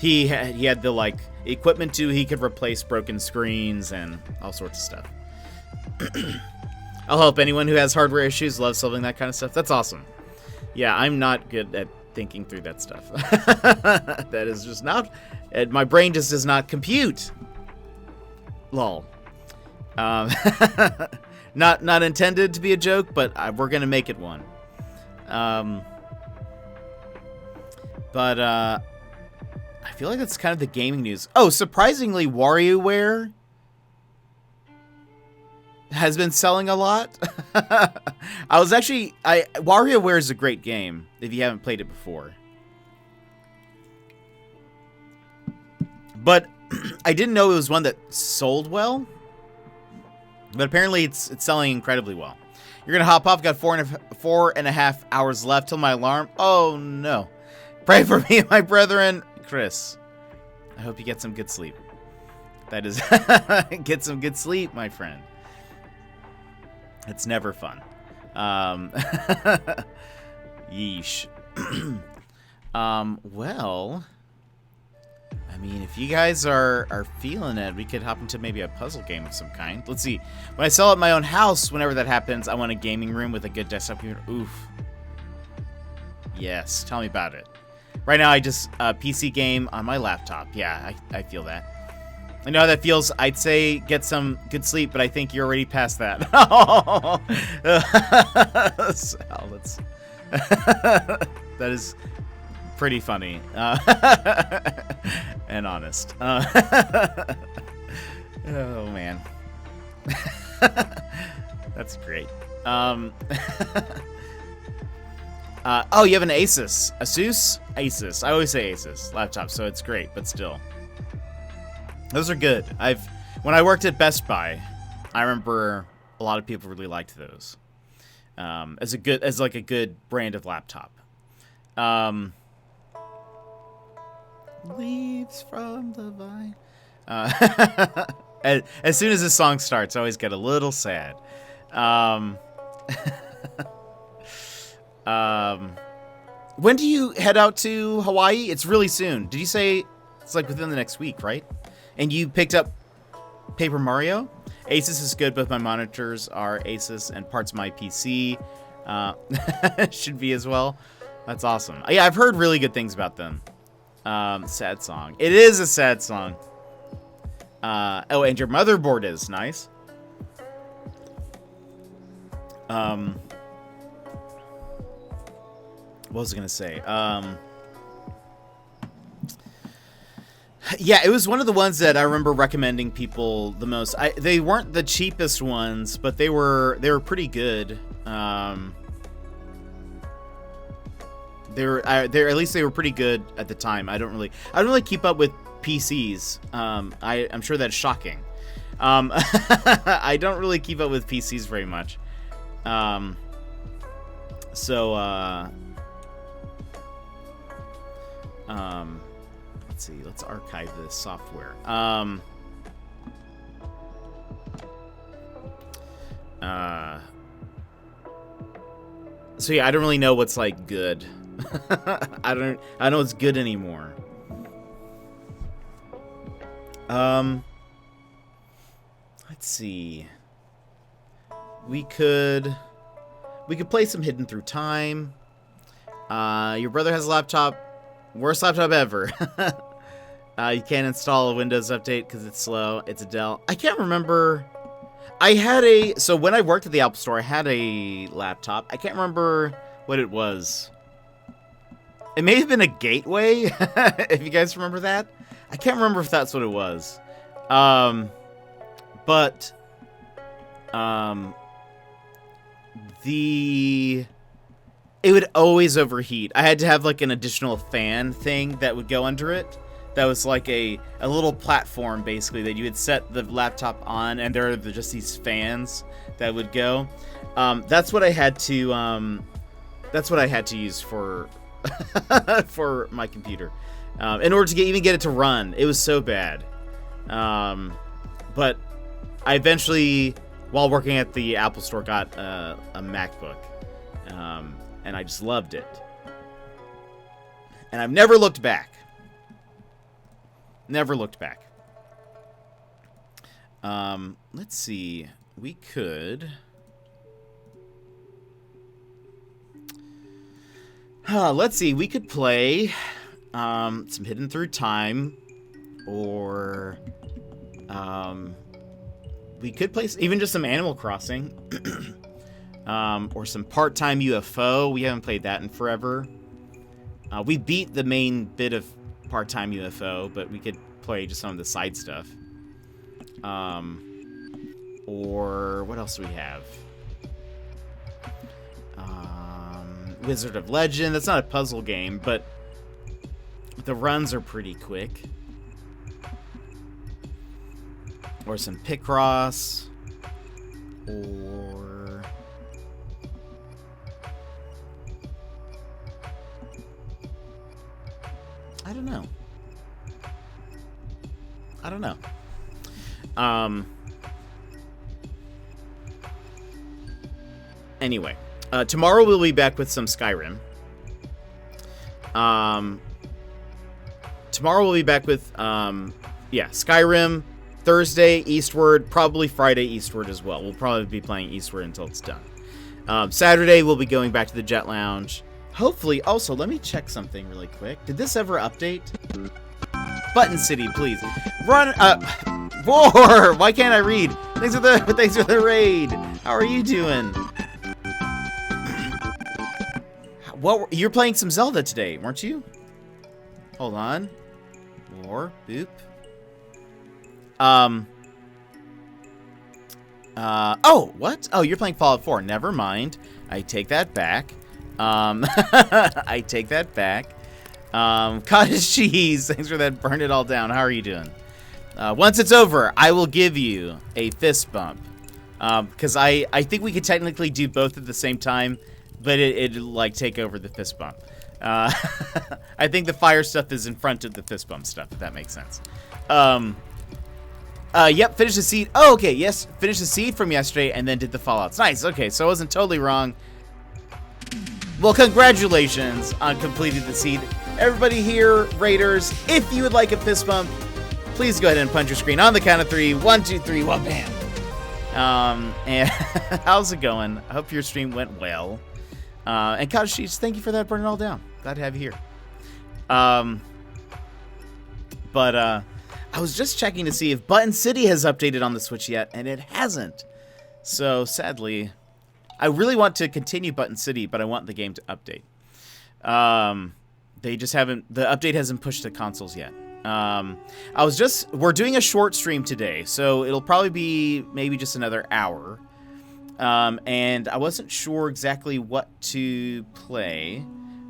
[SPEAKER 1] He had the, like, equipment he could replace broken screens and all sorts of stuff. I'll help anyone who has hardware issues, loves solving that kind of stuff. That's awesome. Yeah, I'm not good at thinking through that stuff. That is just not... my brain just does not compute. Lol. Not intended to be a joke, but we're gonna make it one. But I feel like that's kind of the gaming news. Oh, surprisingly, WarioWare has been selling a lot. WarioWare is a great game if you haven't played it before. But I didn't know it was one that sold well. But apparently it's selling incredibly well. You're gonna hop off. Got 4.5 hours left till my alarm. Oh no! Pray for me and my brethren, Chris. I hope you get some good sleep. That is, get some good sleep, my friend. It's never fun. Yeesh. Well, I mean, if you guys are feeling it, we could hop into maybe a puzzle game of some kind. Let's see. When I sell out my own house, whenever that happens, I want a gaming room with a good desktop computer. Oof. Yes, tell me about it. Right now, I just PC game on my laptop. Yeah, I feel that. I know how that feels. I'd say get some good sleep, but I think you're already past that. Sal, that is pretty funny and honest. Oh man, that's great. Oh, you have an Asus, Asus. I always say Asus laptop, so it's great, but still, those are good. When I worked at Best Buy, I remember a lot of people really liked those as a good brand of laptop. Leaves from the vine. As soon as this song starts, I always get a little sad. When do you head out to Hawaii? It's really soon. Did you say it's like within the next week, right? And you picked up Paper Mario? Asus is good. Both my monitors are Asus and parts of my PC should be as well. That's awesome. Yeah, I've heard really good things about them. Sad song. It is a sad song. Oh, and your motherboard is nice. What was I gonna say? Yeah, it was one of the ones that I remember recommending people the most. They weren't the cheapest ones, but they were pretty good. They were at least they were pretty good at the time. I don't really keep up with PCs. I'm sure that's shocking. I don't really keep up with PCs very much. Let's see. Let's archive this software. So yeah, I don't really know what's like good. I don't know what's good anymore. Let's see. We could play some Hidden Through Time. Your brother has a laptop. Worst laptop ever. You can't install a Windows update because it's slow. It's a Dell. I can't remember. So when I worked at the Apple Store, I had a laptop. I can't remember what it was. It may have been a Gateway, if you guys remember that. I can't remember if that's what it was. It would always overheat. I had to have like an additional fan thing that would go under it. That was like a little platform basically that you would set the laptop on, and there are just these fans that would go. That's what I had to. That's what I had to use for for my computer in order to even get it to run. It was so bad. But I eventually while working at the Apple Store, got a MacBook, and I just loved it. And I've never looked back. Never looked back. Let's see. We could... let's see. We could play some Hidden Through Time, or we could play even just some Animal Crossing, or some Part-Time UFO. We haven't played that in forever. We beat the main bit of Part-Time UFO, but we could play just some of the side stuff. Or what else do we have? Wizard of Legend. That's not a puzzle game, but the runs are pretty quick. Or some Picross. Or... I don't know. Anyway, tomorrow we'll be back with some Skyrim. Tomorrow we'll be back with, Skyrim. Thursday, Eastward. Probably Friday, Eastward as well. We'll probably be playing Eastward until it's done. Saturday, we'll be going back to the Jet Lounge. Hopefully, also, let me check something really quick. Did this ever update? Button City, please. Run, War! Why can't I read? Thanks for the raid. How are you doing? You're playing some Zelda today, weren't you? Hold on. War, boop. Oh, what? Oh, you're playing Fallout 4. Never mind. I take that back. I take that back. Cottage cheese. Thanks for that. Burn it all down. How are you doing? Once it's over, I will give you a fist bump. Because I think we could technically do both at the same time, but it'd like take over the fist bump. I think the fire stuff is in front of the fist bump stuff, if that makes sense. Yep, finished the seed. Oh, okay, yes, finished the seed from yesterday and then did the Fallouts. Nice, okay, so I wasn't totally wrong. Well, congratulations on completing the seed. Everybody here, Raiders, if you would like a fist bump, please go ahead and punch your screen on the count of 3. 1, 2, 3, well, bam. And how's it going? I hope your stream went well. And Cottage Cheese, thank you for that. Burn it all down. Glad to have you here. I was just checking to see if Button City has updated on the Switch yet, and it hasn't. So, sadly, I really want to continue Button City, but I want the game to update. They just haven't, the update hasn't pushed to consoles yet. We're doing a short stream today, so it'll probably be maybe just another hour. And I wasn't sure exactly what to play.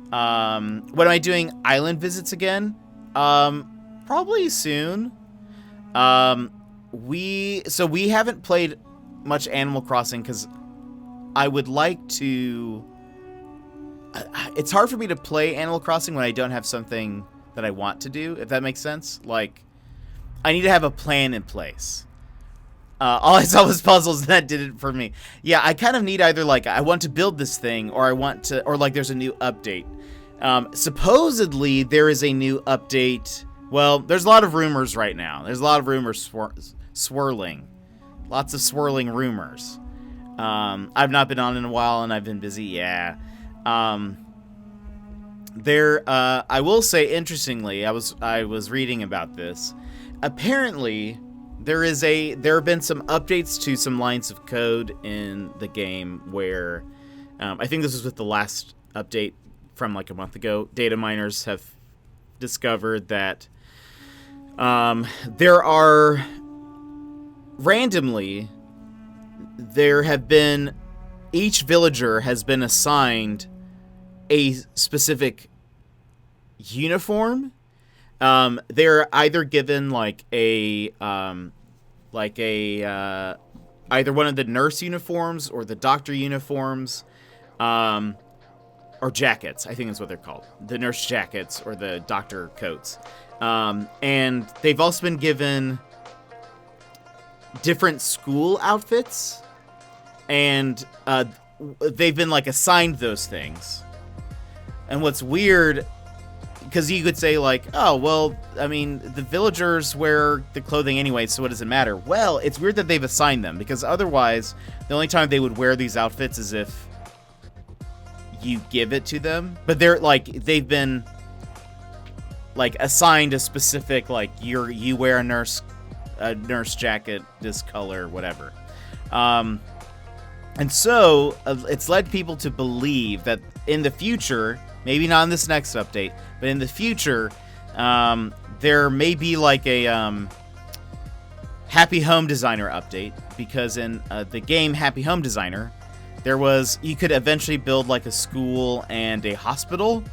[SPEAKER 1] What am I doing? Island visits again? Probably soon. We haven't played much Animal Crossing because I would like to... It's hard for me to play Animal Crossing when I don't have something that I want to do, if that makes sense. Like, I need to have a plan in place. All I saw was puzzles, and that did it for me. Yeah, I kind of need either, like, I want to build this thing, or I want to, or, like, there's a new update. Supposedly, there is a new update. Well, there's a lot of rumors right now. There's a lot of rumors swirling. Lots of swirling rumors. I've not been on in a while, and I've been busy, yeah. I will say, interestingly, I was reading about this. Apparently, there have been some updates to some lines of code in the game where, I think this was with the last update from like a month ago. Data miners have discovered that each villager has been assigned a specific uniform. They're either given either one of the nurse uniforms or the doctor uniforms, or jackets, I think is what they're called. The nurse jackets or the doctor coats. And they've also been given different school outfits. and they've been like assigned those things. And what's weird, because you could say like, oh well, I mean the villagers wear the clothing anyway, so what does it matter? Well, it's weird that they've assigned them, because otherwise the only time they would wear these outfits is if you give it to them. But they're like, they've been like assigned a specific, like, you wear a nurse jacket this color, whatever. And so it's led people to believe that in the future, maybe not in this next update, but in the future, there may be like a Happy Home Designer update, because in the game Happy Home Designer, you could eventually build like a school and a hospital,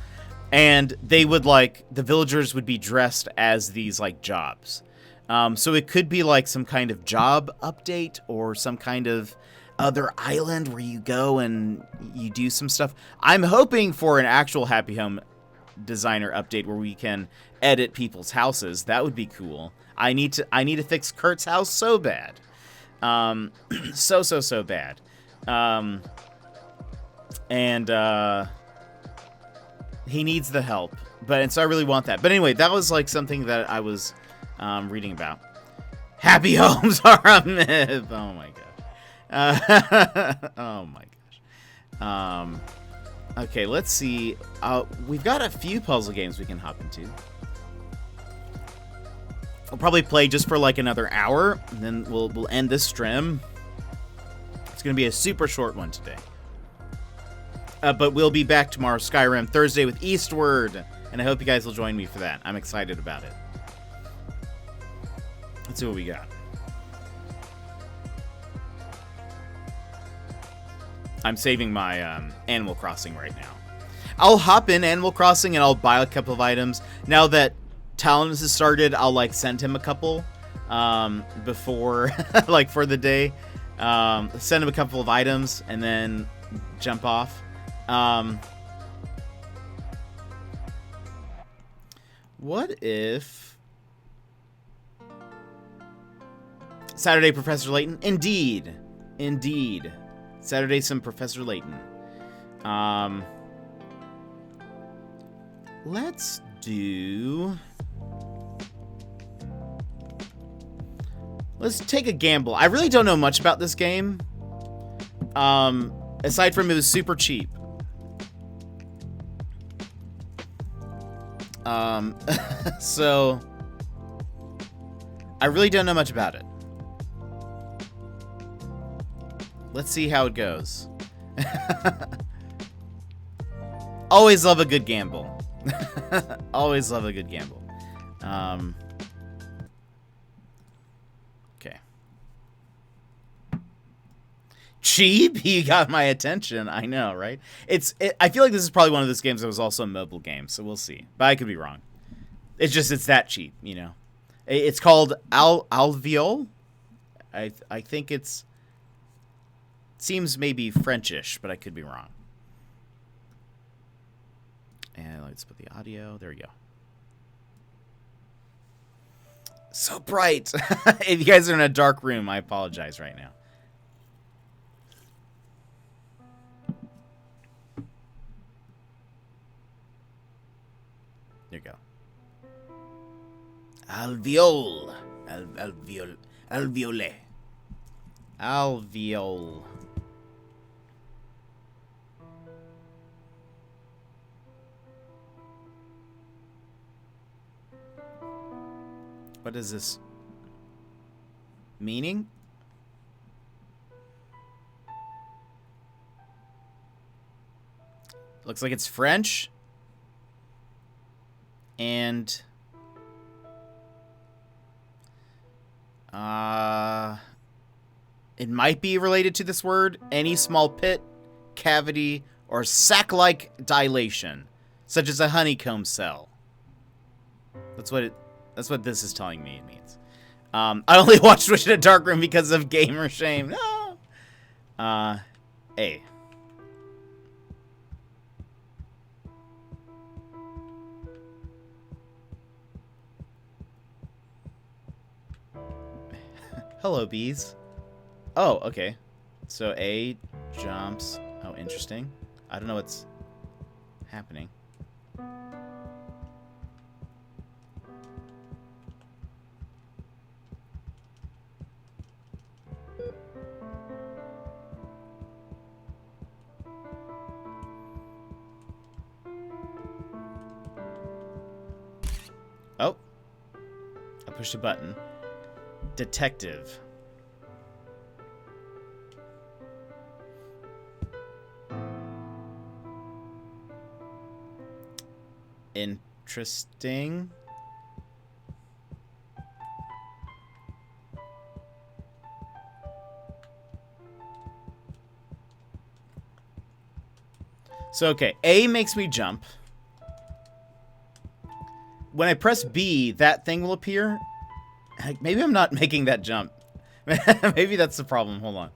[SPEAKER 1] and they would like, the villagers would be dressed as these like jobs. So it could be like some kind of job update, or some kind of other island where you go and you do some stuff. I'm hoping for an actual Happy Home Designer update where we can edit people's houses. That would be cool. I need to fix Kurt's house so bad. So bad. And he needs the help. And so I really want that. But anyway, that was like something that I was reading about. Happy homes are a myth. Oh my god. Oh my gosh. Okay, let's see. We've got a few puzzle games we can hop into. I'll probably play just for like another hour, and then we'll end this stream. It's gonna be a super short one today. But we'll be back tomorrow, Skyrim Thursday, with Eastward, and I hope you guys will join me for that. I'm excited about it. Let's see what we got. I'm saving my Animal Crossing right now. I'll hop in Animal Crossing and I'll buy a couple of items. Now that Talons has started, I'll like send him a couple before, like for the day. Send him a couple of items and then jump off. What if Saturday, Professor Layton? Indeed. Saturday, some Professor Layton. Let's take a gamble. I really don't know much about this game. Aside from it was super cheap. So I really don't know much about it. Let's see how it goes. Always love a good gamble. Always love a good gamble. Okay. Cheap? You got my attention. I know, right? I feel like this is probably one of those games that was also a mobile game, so we'll see. But I could be wrong. It's that cheap, you know. It's called Alveole. I think it's... Seems maybe Frenchish, but I could be wrong. And let's put the audio. There we go. So bright. If you guys are in a dark room, I apologize right now. There you go. Alveole. Alveole. Alveole. What is this meaning? Looks like it's French. And it might be related to this word. Any small pit, cavity, or sac-like dilation, such as a honeycomb cell. That's what this is telling me it means. I only watched Twitch in a dark room because of gamer shame. No. A. Hello, bees. Oh, okay. So A jumps. Oh, interesting. I don't know what's happening. Oh. I pushed a button. Detective. Interesting. So, okay, A makes me jump. When I press B, that thing will appear. Maybe I'm not making that jump. Maybe that's the problem. Hold on.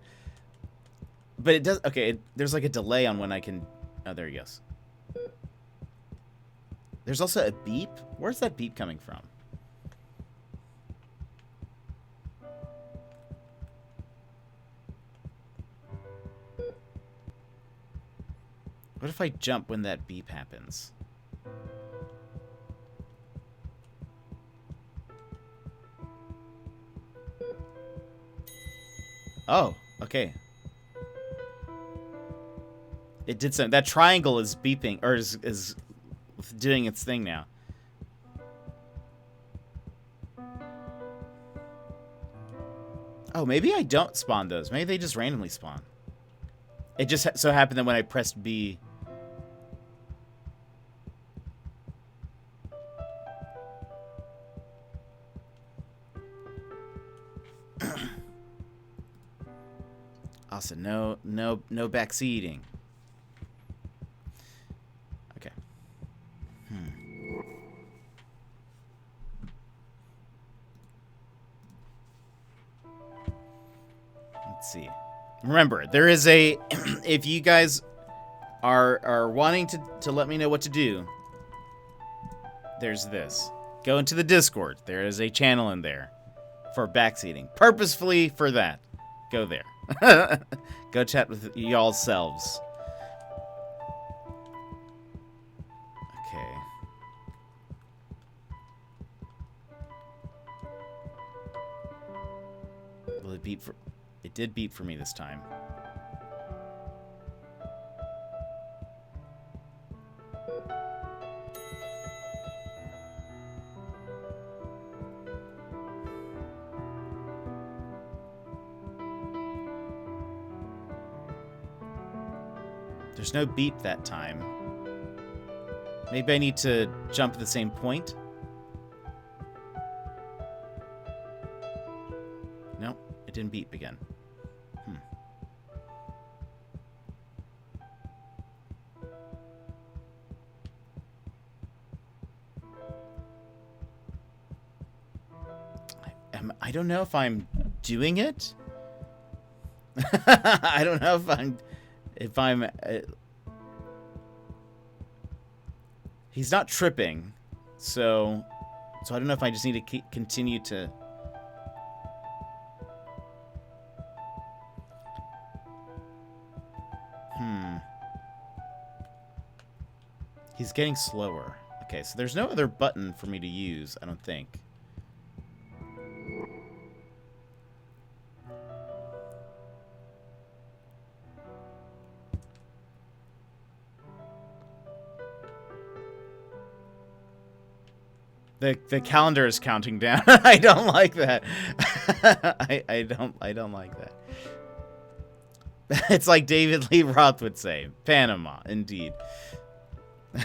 [SPEAKER 1] But it does... Okay, there's like a delay on when I can... Oh, there he goes. There's also a beep. Where's that beep coming from? What if I jump when that beep happens? Oh, okay. It did something. That triangle is beeping, or is doing its thing now. Oh, maybe I don't spawn those. Maybe they just randomly spawn. It just so happened that when I pressed B... Also, no backseating. Okay. Let's see. Remember, there is a... if you guys are wanting to let me know what to do, there's this. Go into the Discord. There is a channel in there for backseating. Purposefully for that. Go there. Go chat with y'all selves. Okay. Will it beep for... It did beep for me this time. There's no beep that time. Maybe I need to jump at the same point? No, it didn't beep again. I don't know if I'm doing it. I don't know if I'm he's not tripping, so I don't know if I just need to continue to... He's getting slower. Okay, so there's no other button for me to use, I don't think. The calendar is counting down. I don't like that. I don't like that. It's like David Lee Roth would say, Panama, indeed. Okay,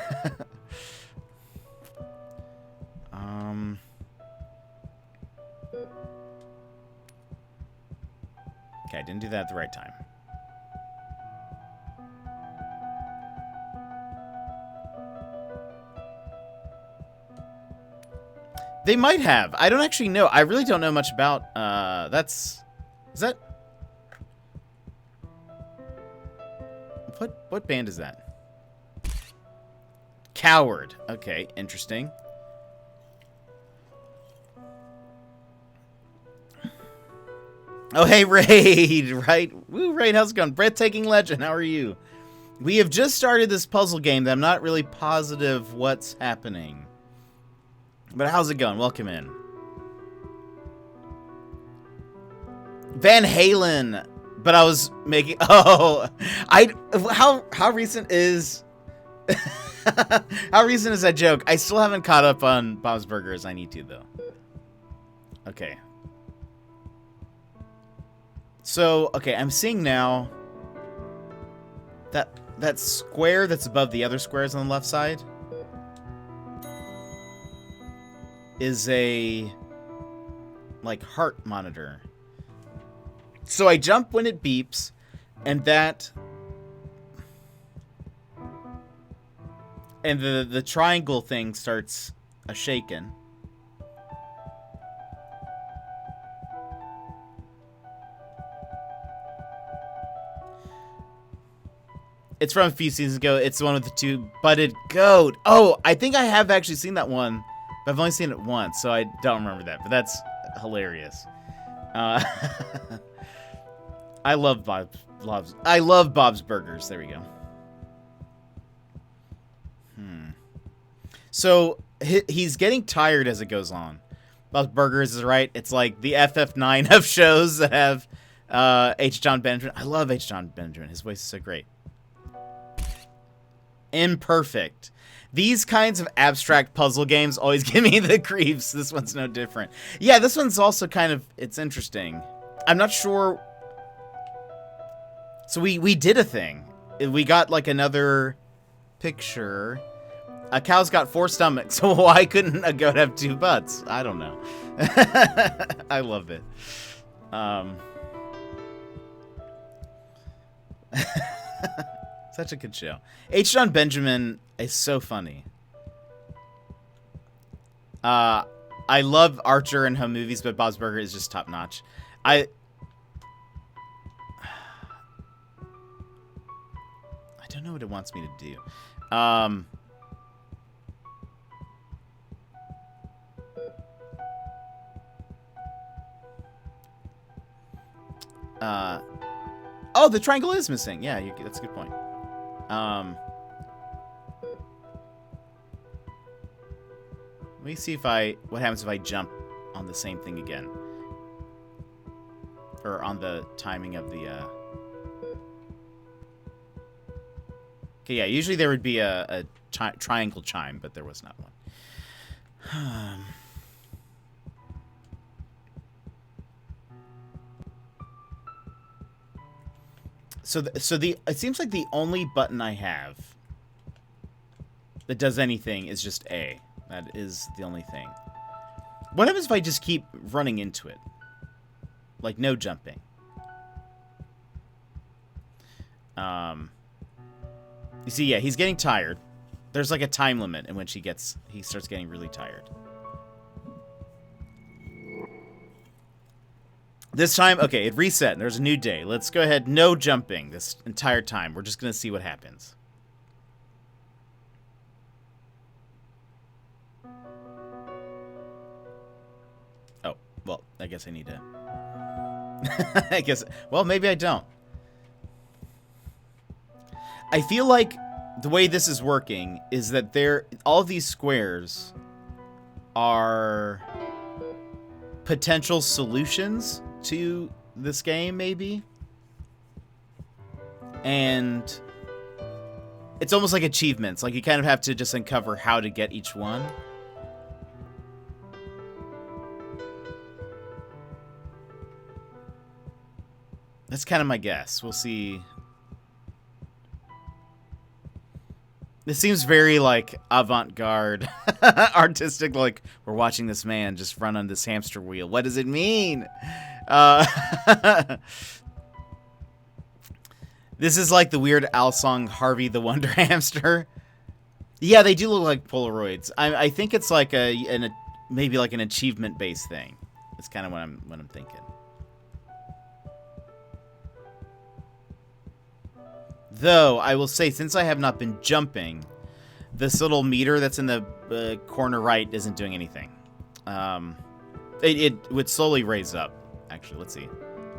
[SPEAKER 1] I didn't do that at the right time. They might have. I don't actually know. I really don't know much about, Is that... What band is that? Coward. Okay, interesting. Oh, hey, Raid, right? Woo, Raid, how's it going? Breathtaking Legend, how are you? We have just started this puzzle game that I'm not really positive what's happening. But how's it going? Welcome in. Van Halen. But I was making... Oh, how recent is... how recent is that joke? I still haven't caught up on Bob's Burgers. I need to, though. Okay. So, okay, I'm seeing now that square that's above the other squares on the left side is a, like, heart monitor. So I jump when it beeps, and that... And the triangle thing starts a-shaking. It's from a few seasons ago. It's the one with the two-butted goat. Oh, I think I have actually seen that one, but I've only seen it once, so I don't remember that. But that's hilarious. I love Bob's Burgers. There we go. So he's getting tired as it goes on. Bob's Burgers is right. It's like the FF9 of shows that have H. John Benjamin. I love H. John Benjamin. His voice is so great. Imperfect. These kinds of abstract puzzle games always give me the creeps. This one's no different. Yeah, this one's also kind of, it's interesting. I'm not sure. So we did a thing. We got like another picture. A cow's got 4 stomachs, so why couldn't a goat have 2 butts? I don't know. I love it. Such a good show. H. John Benjamin is so funny. I love Archer and home movies, but Bob's Burger is just top notch. I don't know what it wants me to do. Oh, the triangle is missing. Yeah, that's a good point. Let me see what happens if I jump on the same thing again. Or on the timing of the, Okay, yeah, usually there would be a triangle chime, but there was not one. So it seems like the only button I have that does anything is just A. That is the only thing. What happens if I just keep running into it? Like, no jumping. You see, yeah, he's getting tired. There's like a time limit in which he starts getting really tired. This time, okay, it reset. There's a new day. Let's go ahead. No jumping this entire time. We're just going to see what happens. Oh, well, I guess I need to... well, maybe I don't. I feel like the way this is working is that all of these squares are potential solutions to this game, maybe. And it's almost like achievements. Like, you kind of have to just uncover how to get each one. That's kind of my guess. We'll see. This seems very, like, avant-garde, artistic, like, we're watching this man just run on this hamster wheel. What does it mean? This is like the Weird Al song, Harvey the Wonder Hamster. Yeah, they do look like Polaroids. I think it's like maybe like an achievement-based thing. That's kind of what I'm thinking. Though, I will say, since I have not been jumping, this little meter that's in the corner right isn't doing anything. It would slowly raise up. Actually, let's see.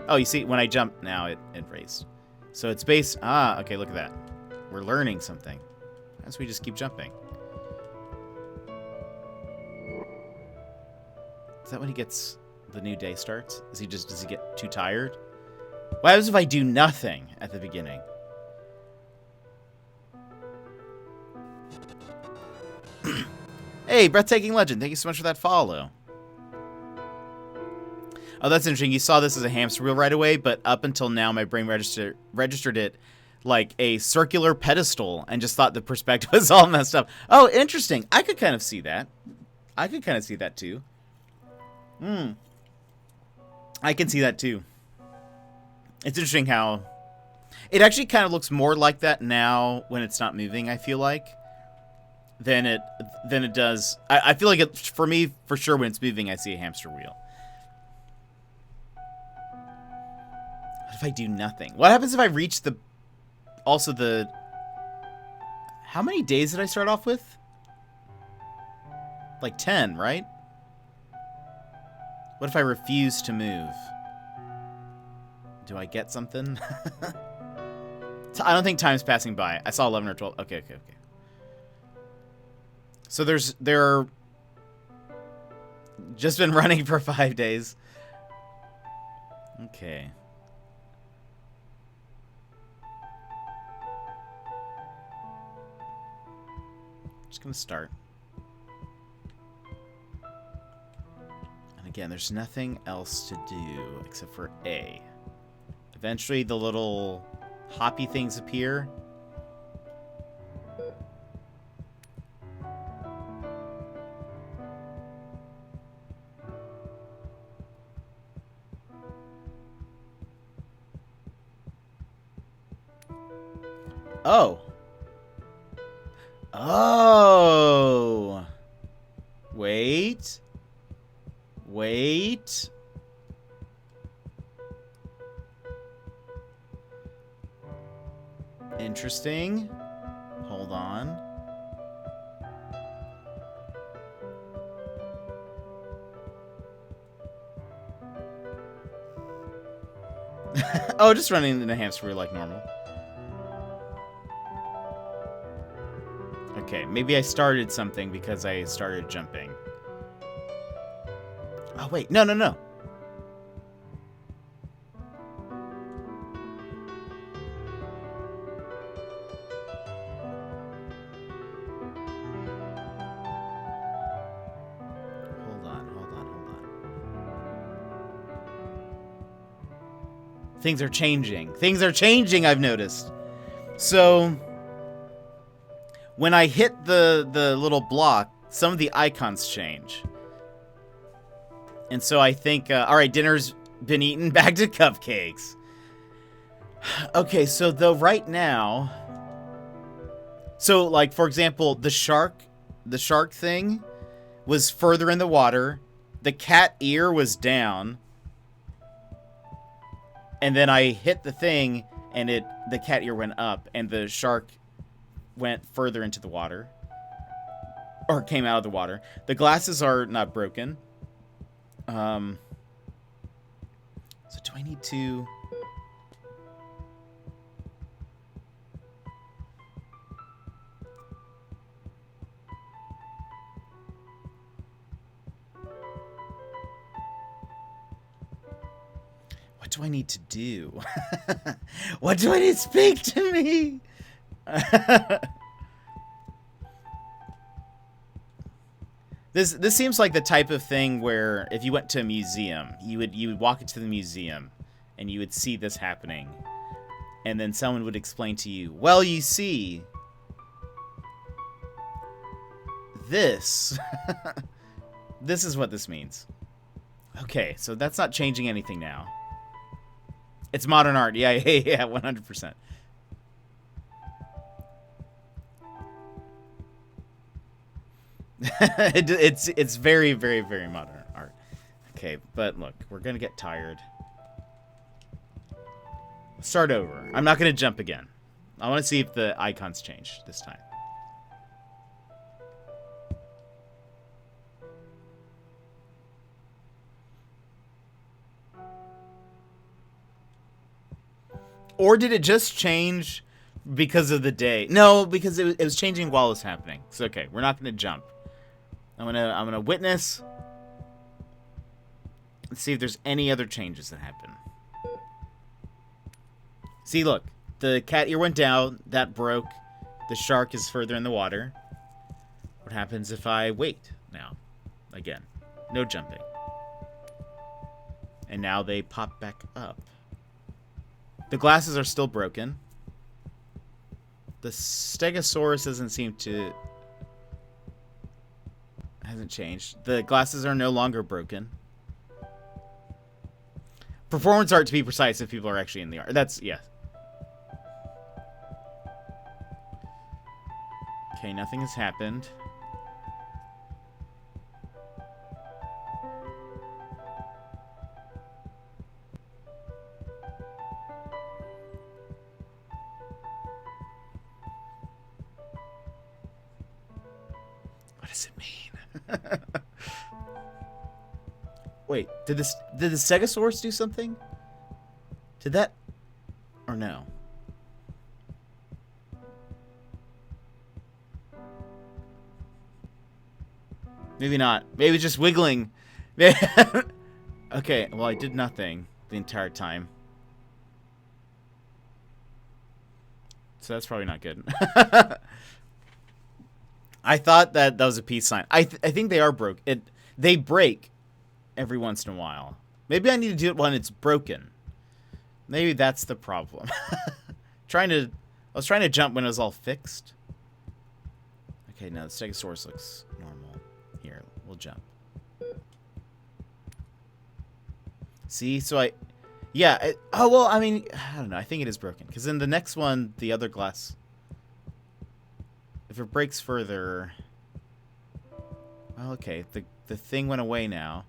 [SPEAKER 1] Oh, you see, when I jump now, it raised. So it's based... Ah, okay, look at that. We're learning something. As we just keep jumping. Is that when he gets... the new day starts? Does he get too tired? What happens if I do nothing at the beginning? Hey, Breathtaking Legend, thank you so much for that follow. Oh, that's interesting. You saw this as a hamster wheel right away, but up until now, my brain registered it like a circular pedestal and just thought the perspective was all messed up. Oh, interesting. I could kind of see that. I could kind of see that too. I can see that too. It's interesting how it actually kind of looks more like that now when it's not moving, I feel like, than it does. I feel like it, for me, for sure, when it's moving, I see a hamster wheel. What if I do nothing? What happens if I reach how many days did I start off with? Like 10, right? What if I refuse to move? Do I get something? I don't think time's passing by. I saw 11 or 12. Okay. So they're just been running for 5 days. Okay. Just gonna start. And again, there's nothing else to do except for A. Eventually the little hoppy things appear. Oh. Oh. Wait. Interesting. Hold on. Oh, just running in a hamster wheel like normal. Okay, maybe I started something because I started jumping. Oh, wait. No. Hold on. Things are changing, I've noticed. So when I hit the little block, some of the icons change. And so I think, all right, dinner's been eaten, back to cupcakes. Okay, so though right now, so like, for example, the shark thing was further in the water. The cat ear was down. And then I hit the thing and the cat ear went up and the shark went further into the water. Or came out of the water. The glasses are not broken. So do I need to... What do I need to do? What do I need to speak to me? This seems like the type of thing where if you went to a museum, you would walk into the museum and you would see this happening. And then someone would explain to you, well, you see, this. This is what this means. Okay, so that's not changing anything now. It's modern art. Yeah, 100%. It's very, very, very modern art. Okay, but look, we're gonna get tired. Start over. I'm not gonna jump again. I want to see if the icons change this time. Or did it just change because of the day? No, because it was changing while it was happening. It's okay. We're not going to jump. I'm gonna witness. Let's see if there's any other changes that happen. See, look. The cat ear went down. That broke. The shark is further in the water. What happens if I wait now? Again. No jumping. And now they pop back up. The glasses are still broken. The Stegosaurus doesn't seem to... hasn't changed. The glasses are no longer broken. Performance art, to be precise, if people are actually in the art. That's... yeah. Okay, nothing has happened. What does it mean? Wait, did the Stegosaurus do something? Did that... or no? Maybe not. Maybe just wiggling. Okay, well, I did nothing the entire time. So that's probably not good. I thought that was a peace sign. I think they are broke. They break every once in a while. Maybe I need to do it when it's broken. Maybe that's the problem. I was trying to jump when it was all fixed. Okay, now the Stegosaurus looks normal. Here, we'll jump. See, so oh, well, I mean, I don't know. I think it is broken. Because in the next one, the other glass... if it breaks further... well, okay. The thing went away now.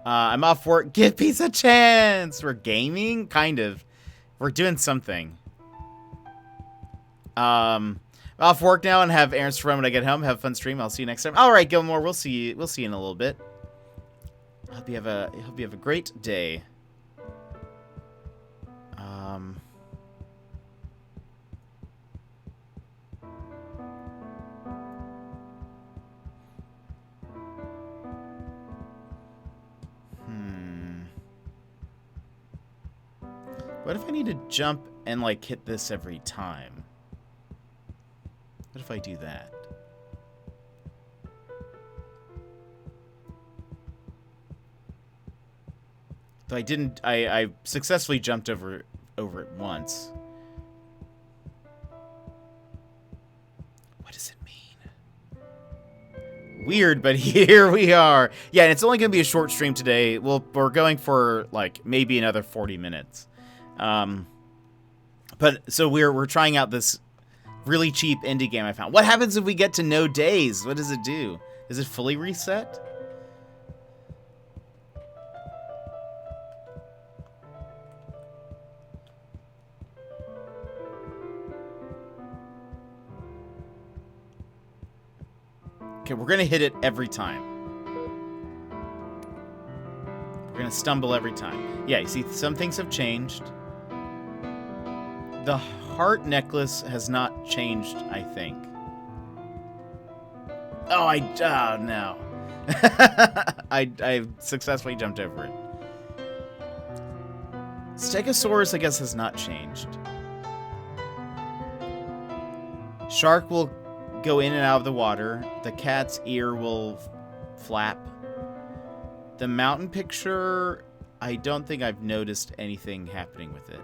[SPEAKER 1] I'm off work. Give peace a chance! We're gaming? Kind of. We're doing something. I'm off work now and have errands to run when I get home. Have a fun stream. I'll see you next time. All right, Gilmore. We'll see you in a little bit. I hope you have a great day. What if I need to jump and, like, hit this every time? What if I do that? Though I didn't... I successfully jumped over it once. What does it mean? Weird, but here we are. Yeah, and it's only going to be a short stream today. We're going for, like, maybe another 40 minutes. But so we're trying out this really cheap indie game I found. What happens if we get to no days? What does it do? Is it fully reset? Okay, we're gonna hit it every time. We're gonna stumble every time. Yeah, you see, some things have changed. The heart necklace has not changed, I think. Oh, no. I successfully jumped over it. Stegosaurus, I guess, has not changed. Shark will go in and out of the water. The cat's ear will flap. The mountain picture, I don't think I've noticed anything happening with it.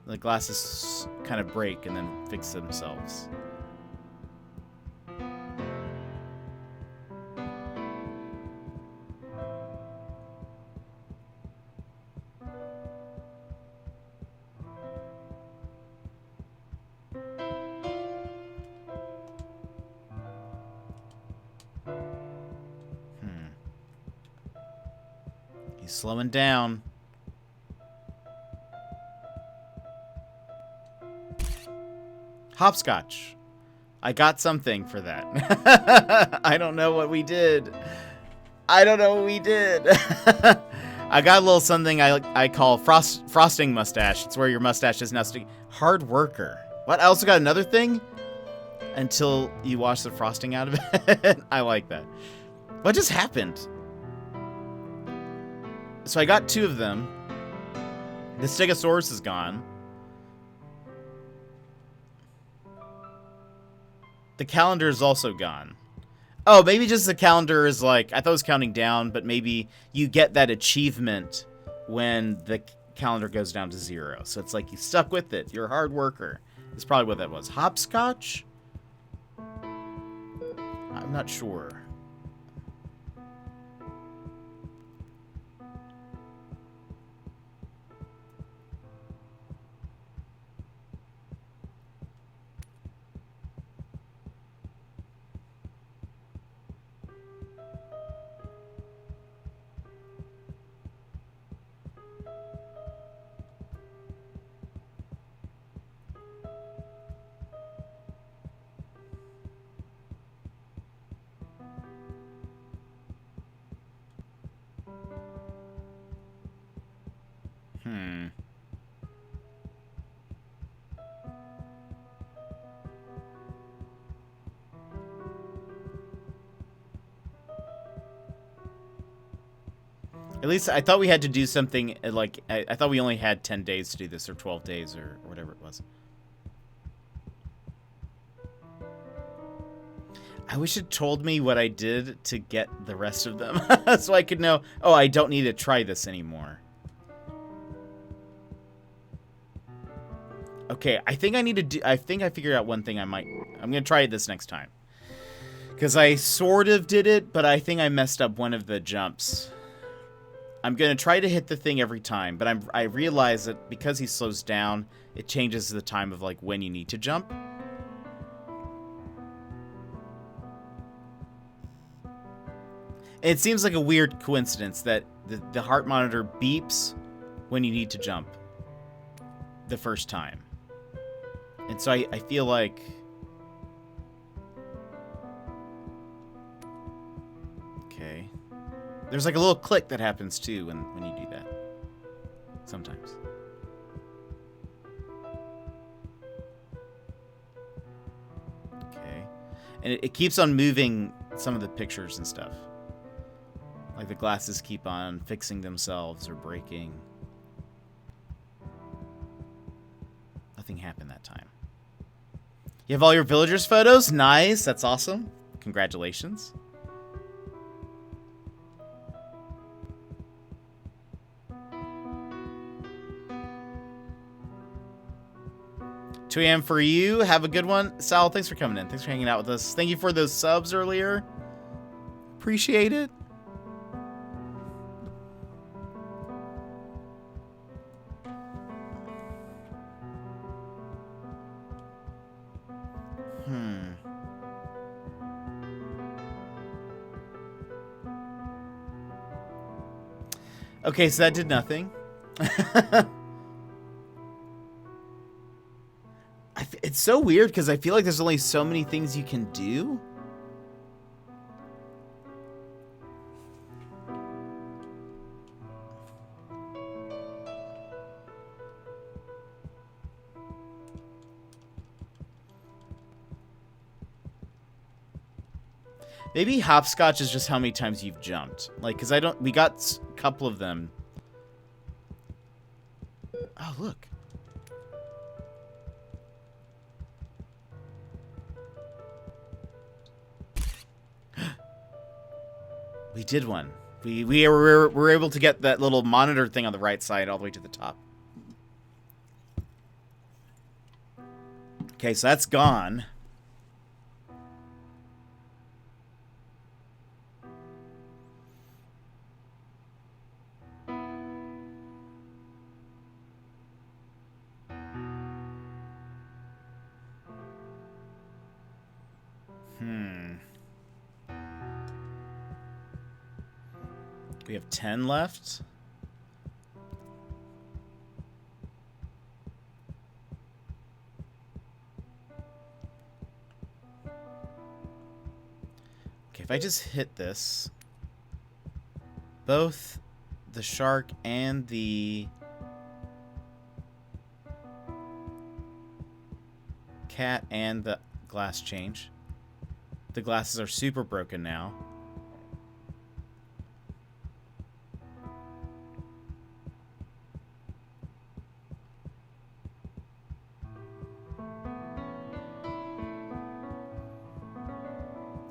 [SPEAKER 1] The glasses kind of break and then fix themselves. He's slowing down. Hopscotch. I got something for that. I don't know what we did. I got a little something I call frosting mustache. It's where your mustache is now sticking. Hard worker. What? I also got another thing. Until you wash the frosting out of it. I like that. What just happened? So I got 2 of them. The Stegosaurus is gone. The calendar is also gone. Oh, maybe just the calendar is like... I thought it was counting down, but maybe you get that achievement when the calendar goes down to 0. So it's like you stuck with it. You're a hard worker. That's probably what that was. Hopscotch? I'm not sure. At least I thought we had to do something like... I thought we only had 10 days to do this, or 12 days, or whatever it was. I wish it told me what I did to get the rest of them. So I could know, oh, I don't need to try this anymore. Okay, I think I need to do... I think I figured out one thing I'm going to try this next time. Because I sort of did it, but I think I messed up one of the jumps. I'm going to try to hit the thing every time, but I realize that because he slows down, it changes the time of, like, when you need to jump. It seems like a weird coincidence that the heart monitor beeps when you need to jump the first time. And so I feel like... Okay. There's like a little click that happens too when you do that. Sometimes. Okay. And it keeps on moving some of the pictures and stuff. Like the glasses keep on fixing themselves or breaking. Nothing happened that time. You have all your villagers' photos? Nice. That's awesome. Congratulations. Two a.m. for you. Have a good one. Sal, thanks for coming in. Thanks for hanging out with us. Thank you for those subs earlier. Appreciate it. Okay, so that did nothing. It's so weird because I feel like there's only so many things you can do. Maybe hopscotch is just how many times you've jumped. Like, because we got a couple of them. Oh, look. We did one. We were able to get that little monitor thing on the right side all the way to the top. Okay, so that's gone. We have 10 left. Okay, if I just hit this, both the shark and the cat and the glass change. The glasses are super broken now.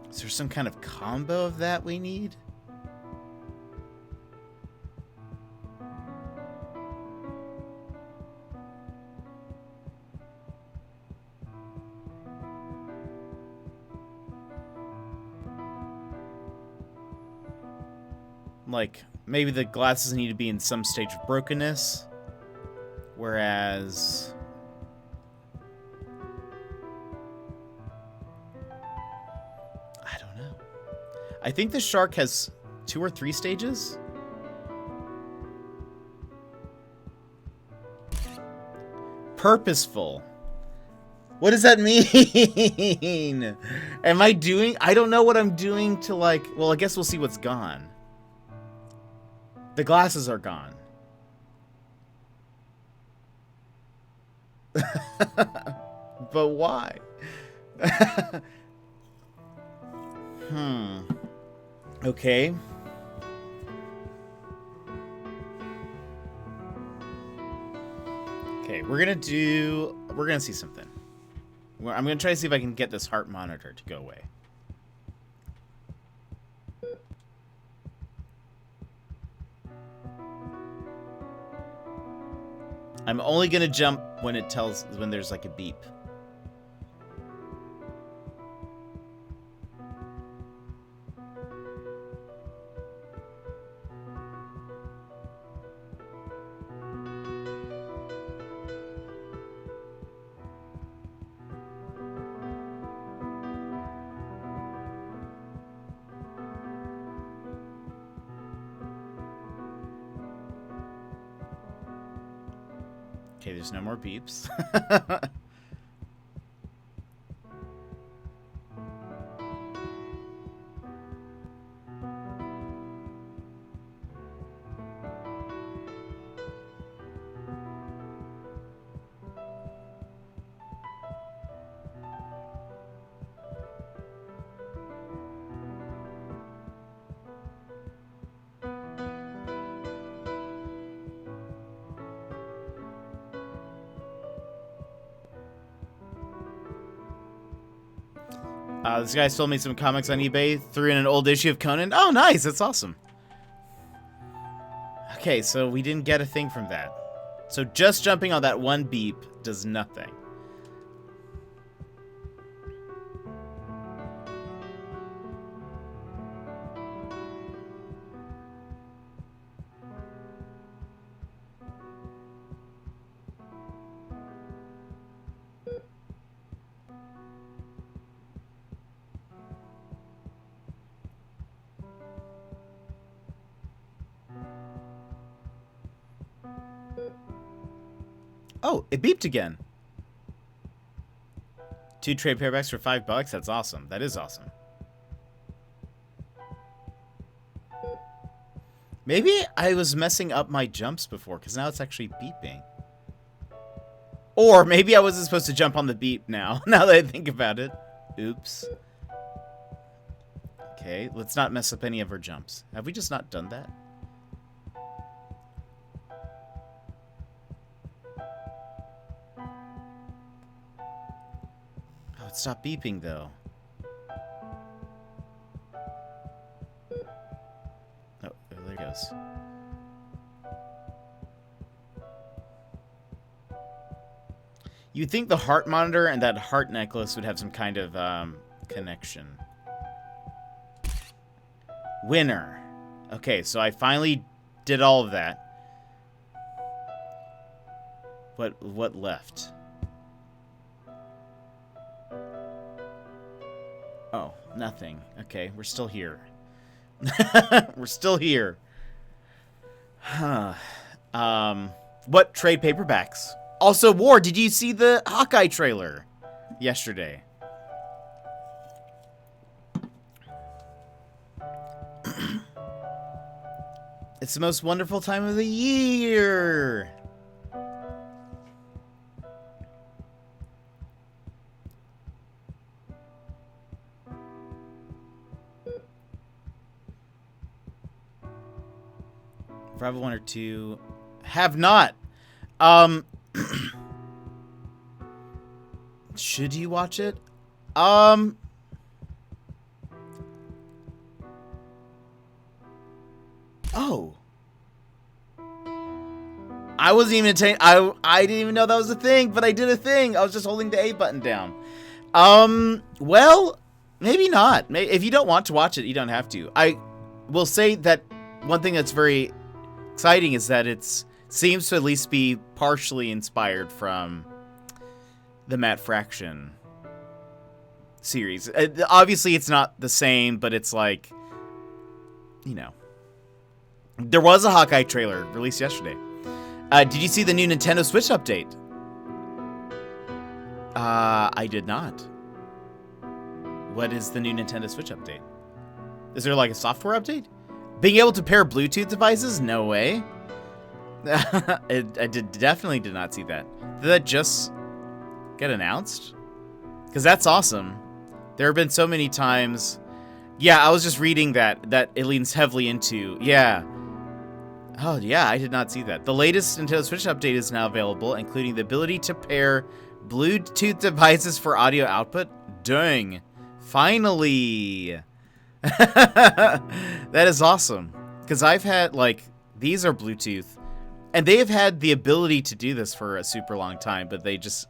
[SPEAKER 1] Is there some kind of combo of that we need? Like, maybe the glasses need to be in some stage of brokenness, whereas I don't know. I think the shark has 2 or 3 stages. Purposeful. What does that mean? Am I doing... I don't know what I'm doing to, like... Well, I guess we'll see what's gone. The glasses are gone. But why? Okay. Okay, we're gonna see something. I'm gonna try to see if I can get this heart monitor to go away. I'm only gonna jump when there's like a beep. Okay, there's no more beeps. This guy sold me some comics on eBay, threw in an old issue of Conan. Oh, nice. That's awesome. Okay, so we didn't get a thing from that. So just jumping on that one beep does nothing. Oh, it beeped again. 2 trade paperbacks for $5. That's awesome. That is awesome. Maybe I was messing up my jumps before, because now it's actually beeping. Or maybe I wasn't supposed to jump on the beep now, now that I think about it. Oops. Okay, let's not mess up any of our jumps. Have we just not done that? Oh, it stopped beeping, though. Oh, there it goes. You'd think the heart monitor and that heart necklace would have some kind of connection. Winner. Okay, so I finally did all of that. What left? Oh, nothing. Okay, we're still here. We're still here. Huh. What trade paperbacks? Also, War, did you see the Hawkeye trailer yesterday? It's the most wonderful time of the year. Revival 1 or 2. Have not. Should you watch it? Oh. I wasn't even I didn't even know that was a thing, but I did a thing. I was just holding the A button down. Well, maybe not. If you don't want to watch it, you don't have to. I will say that one thing that's very exciting is that it seems to at least be partially inspired from the Matt Fraction series. Obviously, it's not the same, but it's like, you know. There was a Hawkeye trailer released yesterday. Did you see the new Nintendo Switch update? I did not. What is the new Nintendo Switch update? Is there like a software update? Being able to pair Bluetooth devices? No way. I definitely did not see that. Did that just get announced? Because that's awesome. There have been so many times. Yeah, I was just reading that it leans heavily into. Yeah. Oh, yeah, I did not see that. The latest Nintendo Switch update is now available, including the ability to pair Bluetooth devices for audio output. Dang. Finally. That is awesome. Because I've had, like, these are Bluetooth. And they have had the ability to do this for a super long time, but they just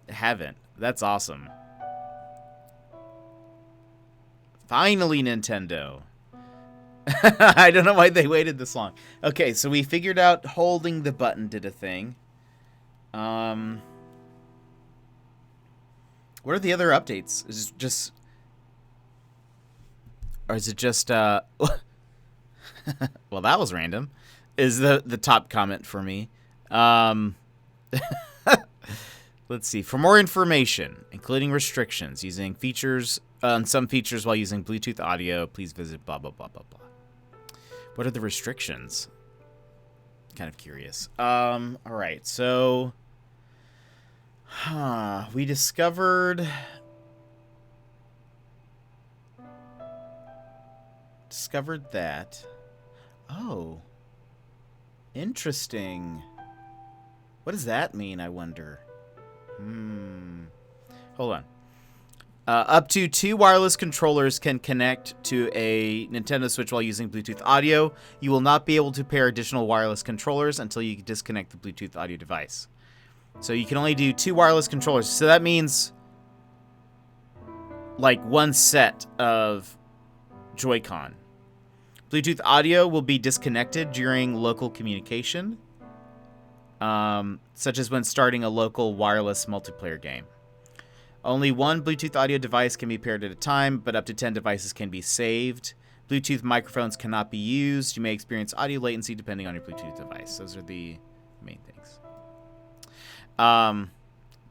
[SPEAKER 1] haven't. That's awesome. Finally, Nintendo. I don't know why they waited this long. Okay, so we figured out holding the button did a thing. What are the other updates? Is it just... Or is it just, well, that was random. Is the top comment for me. Let's see. For more information, including restrictions, using features... some features while using Bluetooth audio, please visit blah, blah, blah, blah, blah. What are the restrictions? Kind of curious. All right, so... we discovered that. Oh. Interesting. What does that mean, I wonder? Hold on. Up to 2 wireless controllers can connect to a Nintendo Switch while using Bluetooth audio. You will not be able to pair additional wireless controllers until you disconnect the Bluetooth audio device. So you can only do 2 wireless controllers. So that means like one set of Joy-Con. Bluetooth audio will be disconnected during local communication, such as when starting a local wireless multiplayer game. Only one Bluetooth audio device can be paired at a time, but up to 10 devices can be saved. Bluetooth microphones cannot be used. You may experience audio latency depending on your Bluetooth device. Those are the main things.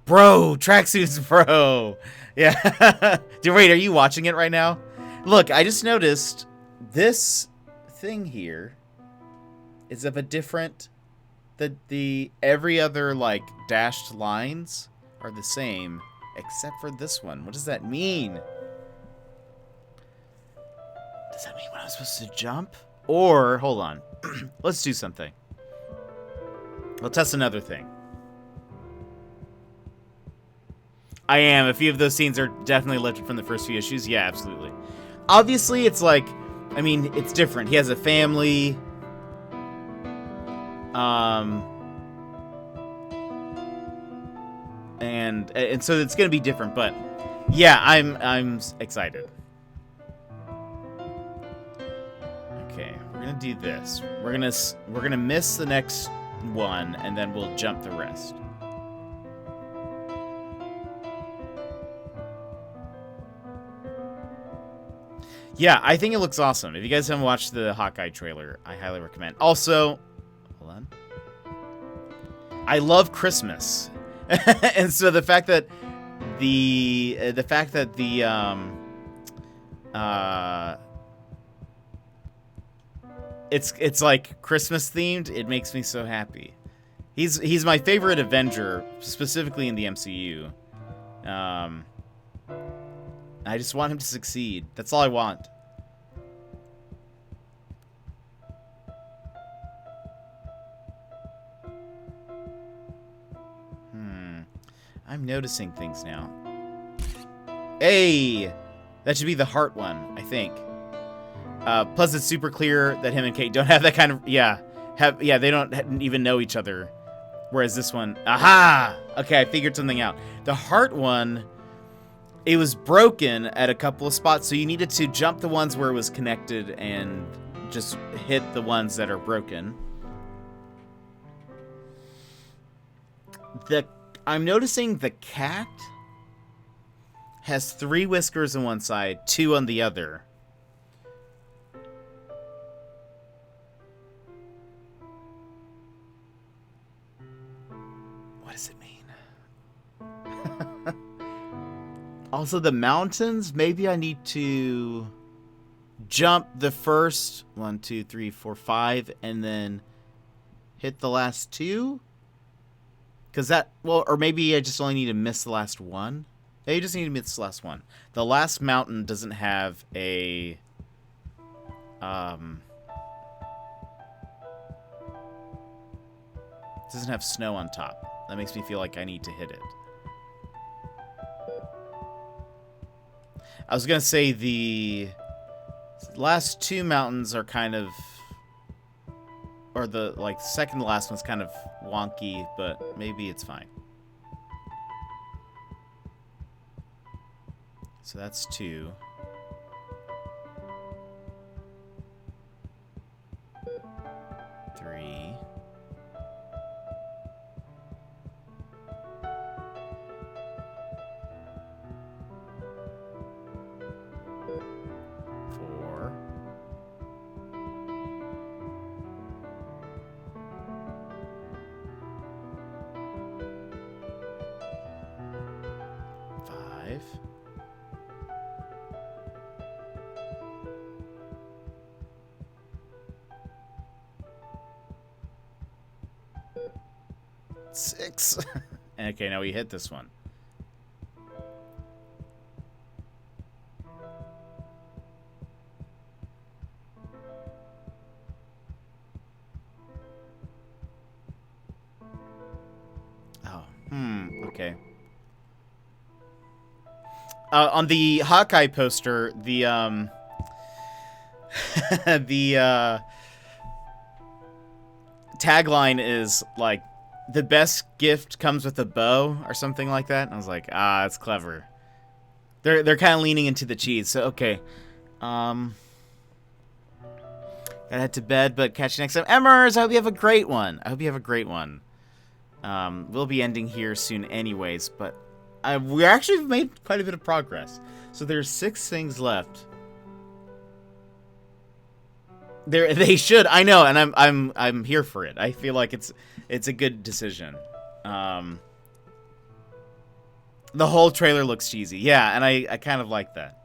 [SPEAKER 1] Bro, tracksuits, bro. Yeah. Dude, wait, are you watching it right now? Look, I just noticed this thing here is of a different... The every other, like, dashed lines are the same. Except for this one. What does that mean? Does that mean when I'm supposed to jump? Or, hold on. Let's do something. We'll test another thing. I am. A few of those scenes are definitely lifted from the first few issues. Yeah, absolutely. Obviously, it's like... I mean, it's different. He has a family. And so it's gonna be different, but yeah, I'm excited. Okay, we're gonna do this. We're gonna miss the next one, and then we'll jump the rest. Yeah, I think it looks awesome. If you guys haven't watched the Hawkeye trailer, I highly recommend. Also, hold on. I love Christmas. And so the fact that the It's like Christmas themed. It makes me so happy. He's my favorite Avenger, specifically in the MCU. I just want him to succeed. That's all I want. I'm noticing things now. Hey! That should be the heart one, I think. Plus, it's super clear that him and Kate don't have that kind of... Yeah, they don't even know each other. Whereas this one... Aha! Okay, I figured something out. The heart one, it was broken at a couple of spots, so you needed to jump the ones where it was connected and just hit the ones that are broken. I'm noticing the cat has 3 whiskers on one side, 2 on the other. What does it mean? Also, the mountains, maybe I need to jump the first 1, 2, 3, 4, 5, and then hit the last 2? Because that, well, or maybe I just only need to miss the last one. Maybe you just need to miss the last one. The last mountain doesn't have a, doesn't have snow on top. That makes me feel like I need to hit it. I was gonna say the last 2 mountains are kind of, or the like second to last one's kind of wonky, but maybe it's fine. So that's 2. 3. 4. 5. 6. Okay, now we hit this one. Oh, okay. On the Hawkeye poster, the the tagline is like, the best gift comes with a bow, or something like that. And I was like, that's clever. They're kind of leaning into the cheese. So okay, gotta head to bed, but catch you next time. Emmers, I hope you have a great one. We'll be ending here soon, anyways. But we actually made quite a bit of progress. So there's 6 things left. They should. I know, and I'm here for it. I feel like it's a good decision. The whole trailer looks cheesy. Yeah, and I kind of like that.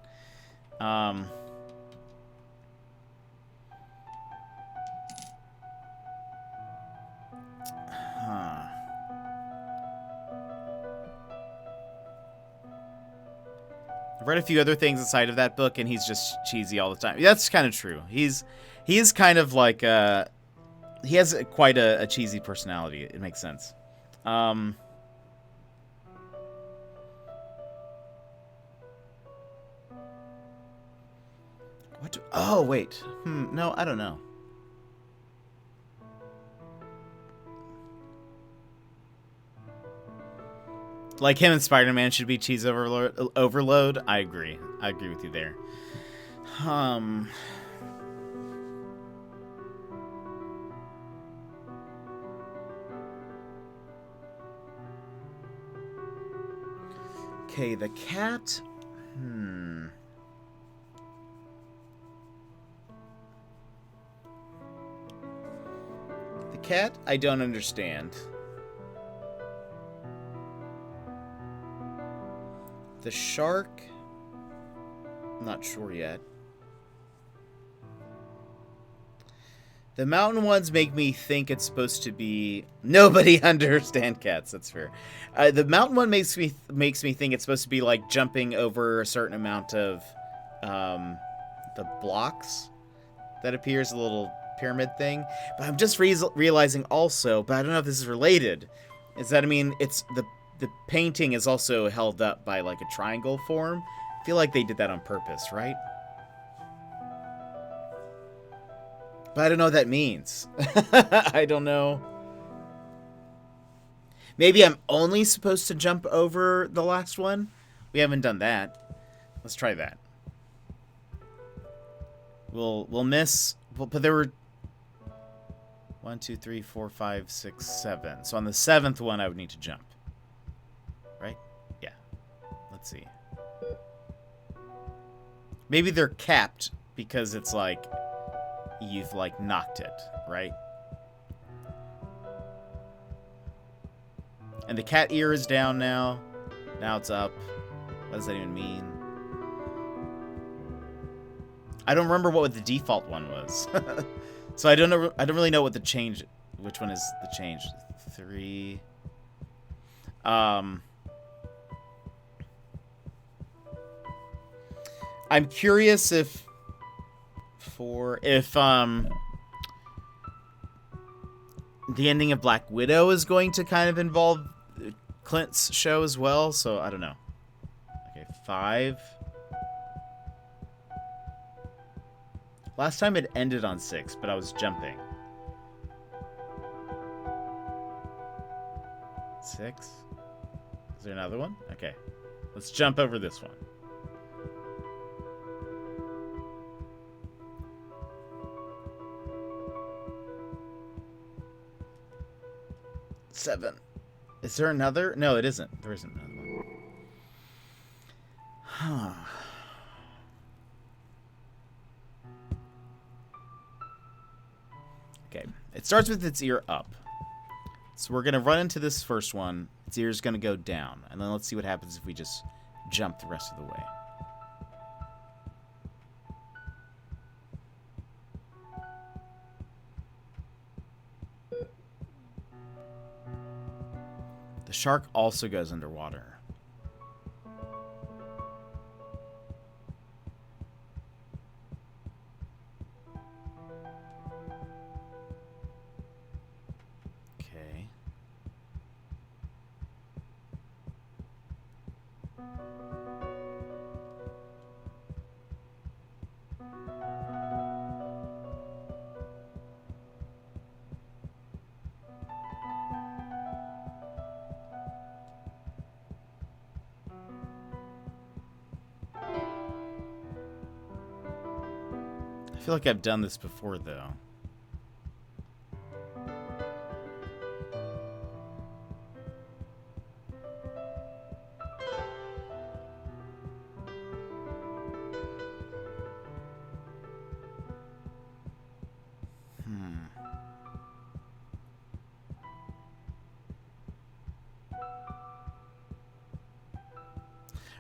[SPEAKER 1] I've read a few other things inside of that book, and he's just cheesy all the time. That's kind of true. He is kind of like he has quite a cheesy personality. It makes sense. What? Oh wait. No, I don't know. Like him and Spider-Man should be cheese overload. I agree. I agree with you there. Okay, the cat. The cat, I don't understand. The shark, I'm not sure yet. The mountain ones make me think it's supposed to be nobody understand cats. That's fair. The mountain one makes me think it's supposed to be like jumping over a certain amount of the blocks that appears, a little pyramid thing. But I'm just realizing also, but I don't know if this is related, is that, I mean, it's the painting is also held up by like a triangle form. I feel like they did that on purpose, right? But I don't know what that means. I don't know. Maybe I'm only supposed to jump over the last one? We haven't done that. Let's try that. We'll miss... But there were... 1, 2, 3, 4, 5, 6, 7. So on the 7th one, I would need to jump. Right? Yeah. Let's see. Maybe they're capped because it's like... You've, like, knocked it, right? And the cat ear is down now. Now it's up. What does that even mean? I don't remember what the default one was. So I don't know. I don't really know what the change... Which one is the change? 3... I'm curious if... the ending of Black Widow is going to kind of involve Clint's show as well, so I don't know. Okay, 5. Last time it ended on 6, but I was jumping. 6? Is there another one? Okay. Let's jump over this one. 7. Is there another? No, it isn't. There isn't another one. Huh. Okay. It starts with its ear up. So we're going to run into this first one. Its ear is going to go down. And then let's see what happens if we just jump the rest of the way. The shark also goes underwater. Okay. I feel like I've done this before, though.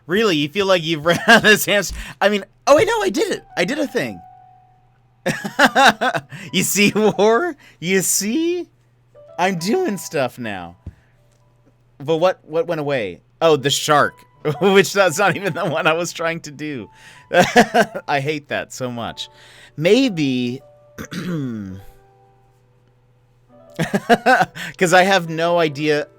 [SPEAKER 1] Really? You feel like you've ran out of this hamster? I mean, oh wait, no, I did it. I did a thing. You see, War? You see? I'm doing stuff now. But what went away? Oh, the shark. Which that's not even the one I was trying to do. I hate that so much. Maybe... Because I have no idea...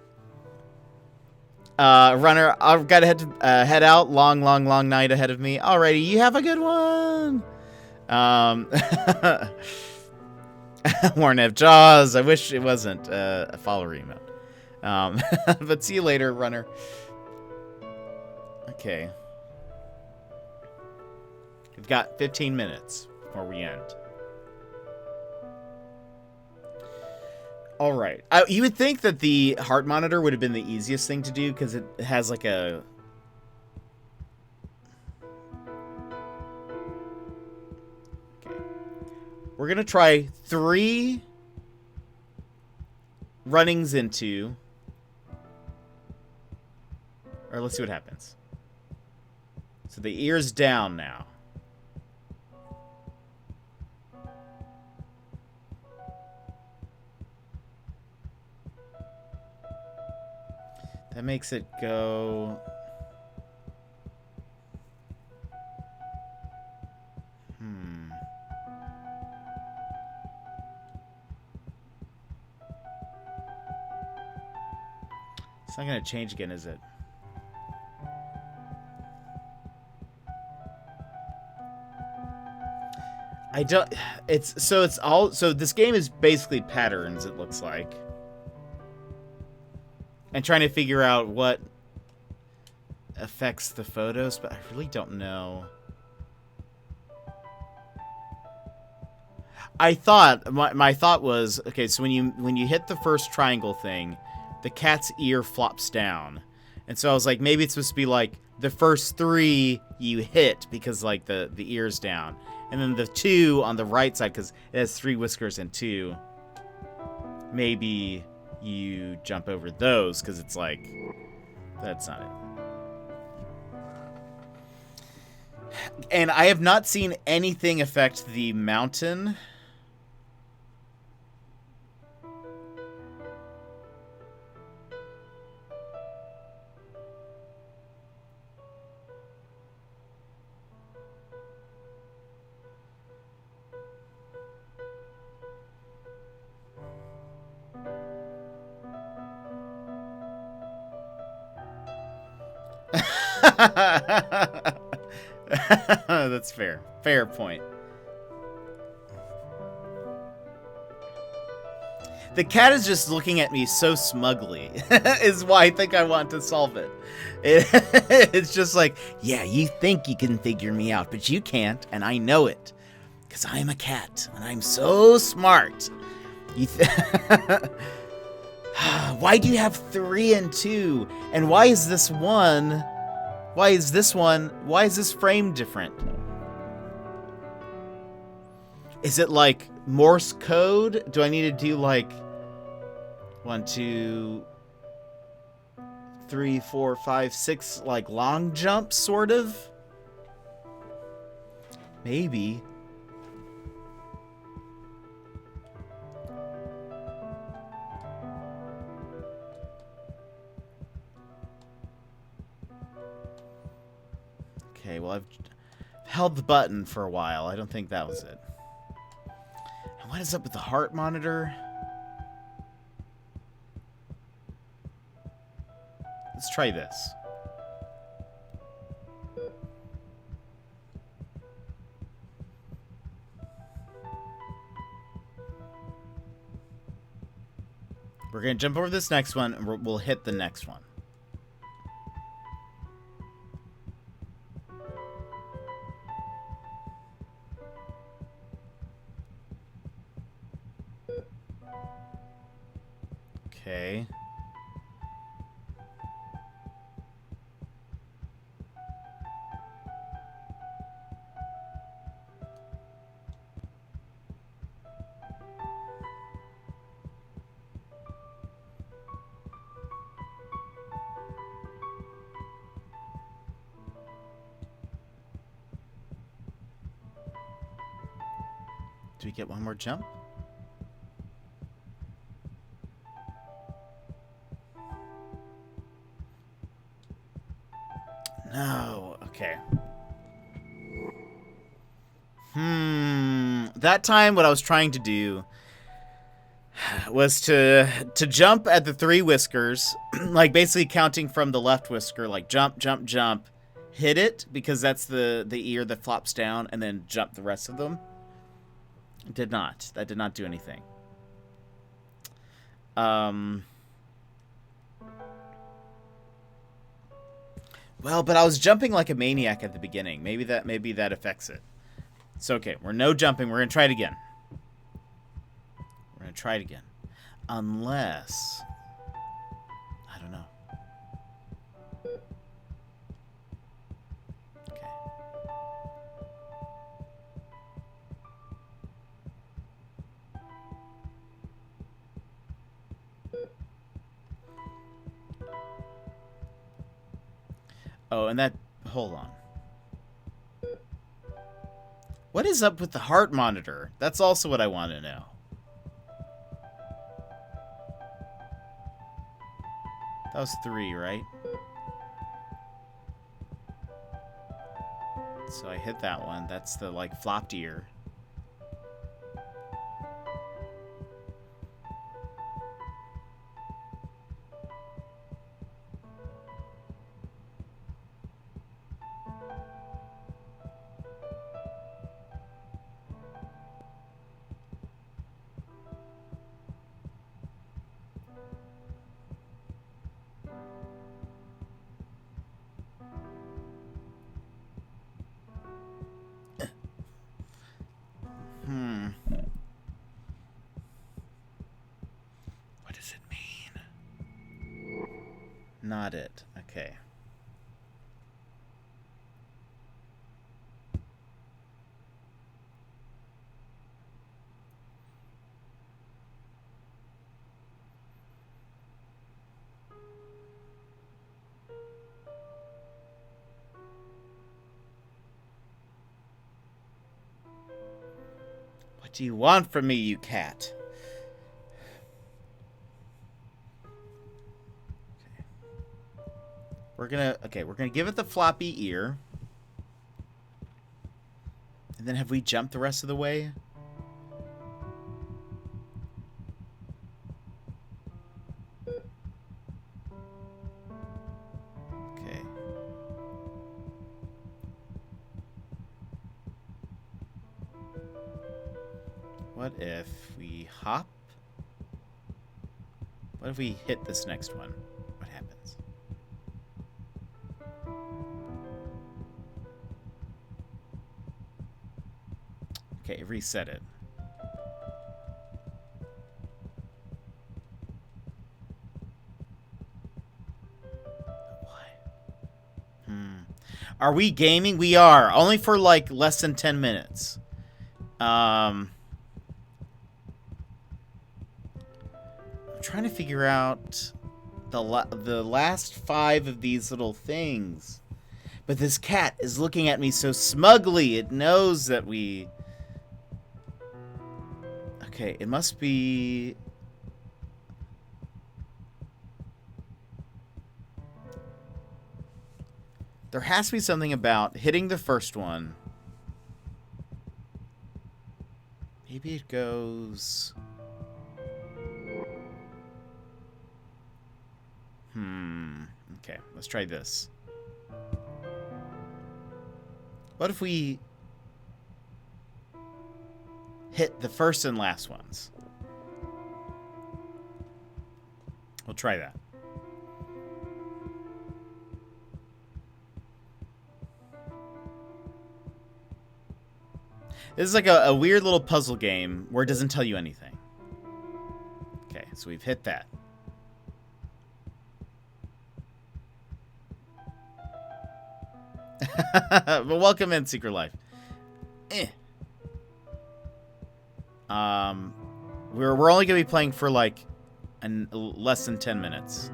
[SPEAKER 1] Runner, I've got to head out. Long night ahead of me. Alrighty, you have a good one. Warren F. Jaws. I wish it wasn't a follower emote. But see you later, Runner. Okay. We've got 15 minutes before we end. All right. You would think that the heart monitor would have been the easiest thing to do because it has like a... Okay. We're going to try 3 runnings into... Or let's see what happens. So the ear's down now. That makes it go... It's not going to change again, is it? I don't... It's all... So this game is basically patterns, it looks like. And trying to figure out what affects the photos, but I really don't know. I thought... My thought was... Okay, so when you hit the first triangle thing... the cat's ear flops down. And so I was like, maybe it's supposed to be like the first 3 you hit because like the ear's down. And then the 2 on the right side because it has 3 whiskers and 2. Maybe you jump over those because it's like, that's not it. And I have not seen anything affect the mountain. That's fair. Fair point. The cat is just looking at me so smugly, is why I think I want to solve it. It's just like, yeah, you think you can figure me out, but you can't, and I know it. Because I'm a cat, and I'm so smart. Why do you have 3 and 2? And why is this one... Why is this frame different? Is it like Morse code? Do I need to do like 1, 2, 3, 4, 5, 6 like long jumps sort of? Maybe. Okay, well, I've held the button for a while. I don't think that was it. And what is up with the heart monitor? Let's try this. We're going to jump over this next one, and we'll hit the next one. Okay. Do we get one more jump? No. Okay. That time what I was trying to do was to jump at the 3 whiskers, like basically counting from the left whisker, like jump, jump, jump, hit it because that's the ear that flops down, and then jump the rest of them. It did not. That did not do anything. Well, but I was jumping like a maniac at the beginning. Maybe that affects it. It's okay. We're no jumping. We're gonna try it again. We're gonna try it again. Unless... I don't know. Okay. Oh, and that... Hold on. What is up with the heart monitor? That's also what I want to know. That was 3, right? So I hit that one. That's the, like, flopped ear. What does it mean? Not it. Okay. What do you want from me, you cat? We're gonna give it the floppy ear. And then have we jumped the rest of the way? Okay. What if we hop? What if we hit this next one? What happens? Okay, reset it. Why? Are we gaming? We are. Only for like less than 10 minutes. I'm trying to figure out the last 5 of these little things. But this cat is looking at me so smugly. It knows that we... Okay, it must be... There has to be something about hitting the first one. Maybe it goes... Okay, let's try this. What if we hit the first and last ones? We'll try that. This is like a weird little puzzle game where it doesn't tell you anything. Okay, so we've hit that. But welcome in, Secret Life. We're only gonna be playing for like less than 10 minutes,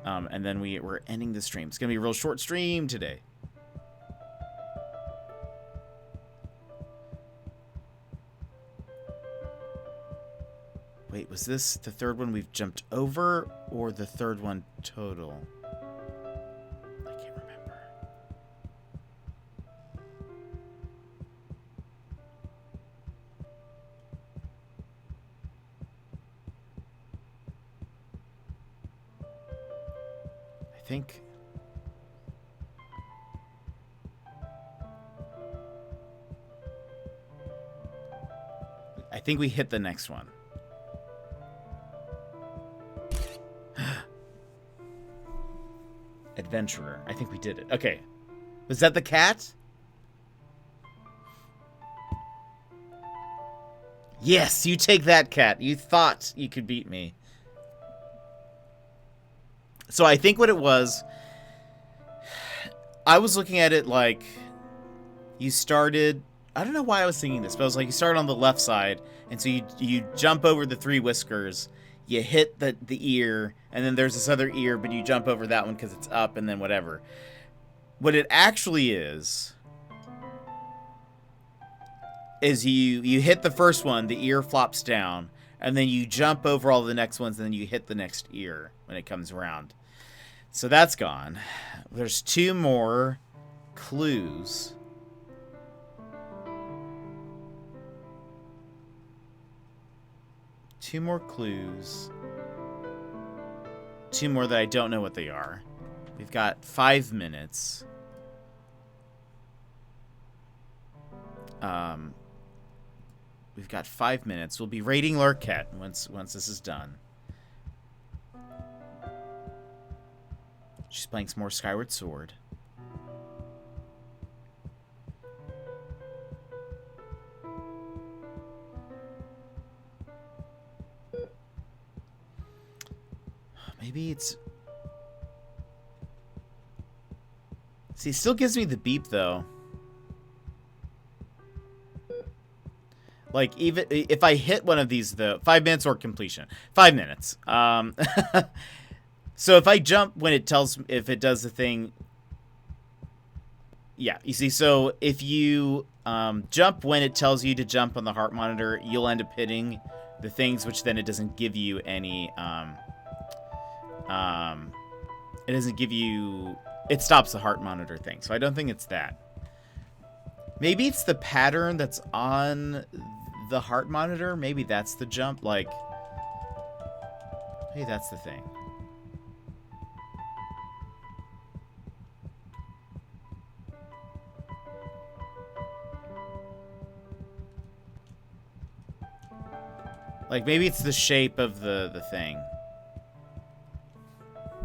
[SPEAKER 1] and then we're ending the stream. It's gonna be a real short stream today. Wait, was this the third one we've jumped over, or the third one total? I can't remember. I think we hit the next one. Adventurer. I think we did it. Okay. Was that the cat? Yes, you take that, cat. You thought you could beat me. So I think what it was, I was looking at it like you started, I don't know why I was thinking this, but I was like, you start on the left side, and so you jump over the 3 whiskers, you hit the ear, and then there's this other ear, but you jump over that one because it's up, and then whatever. What it actually is you hit the first one, the ear flops down, and then you jump over all the next ones, and then you hit the next ear when it comes around. So that's gone. There's 2 more clues. Two more clues. 2 more that I don't know what they are. We've got 5 minutes. We've got 5 minutes. We'll be raiding Lurket once this is done. She's playing some more Skyward Sword. Maybe it's... See, it still gives me the beep, though. Like, even if I hit one of these, though... 5 minutes or completion. 5 minutes. So if I jump when it tells... If it does the thing... Yeah, you see, so if you jump when it tells you to jump on the heart monitor, you'll end up hitting the things, which then it doesn't give you any... it doesn't give you... It stops the heart monitor thing, so I don't think it's that. Maybe it's the pattern that's on the heart monitor. Maybe that's the jump. Like, hey, that's the thing. Like, maybe it's the shape of the thing.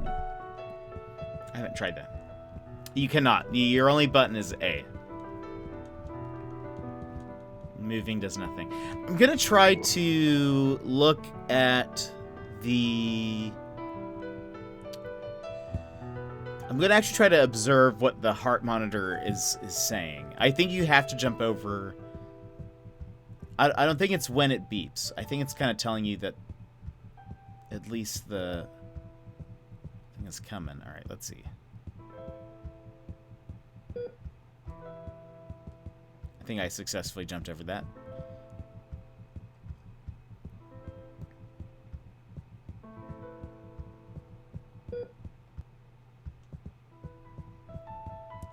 [SPEAKER 1] I haven't tried that. You cannot. Your only button is A. Moving does nothing. I'm gonna try to look at the... I'm gonna actually try to observe what the heart monitor is saying. I think you have to jump over... I don't think it's when it beeps. I think it's kind of telling you that at least the thing is coming. All right, let's see. I think I successfully jumped over that.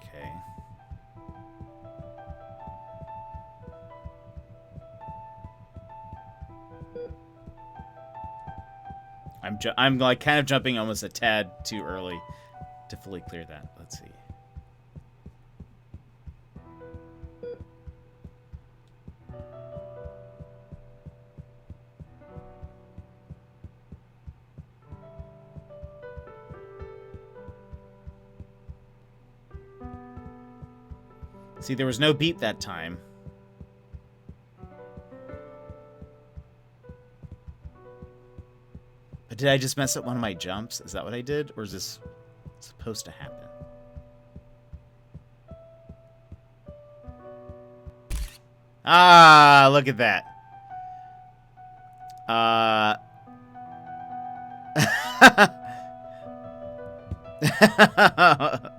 [SPEAKER 1] Okay. I'm like kind of jumping almost a tad too early to fully clear that. Let's see. See, there was no beep that time. But did I just mess up one of my jumps? Is that what I did? Or is this supposed to happen? Ah, look at that.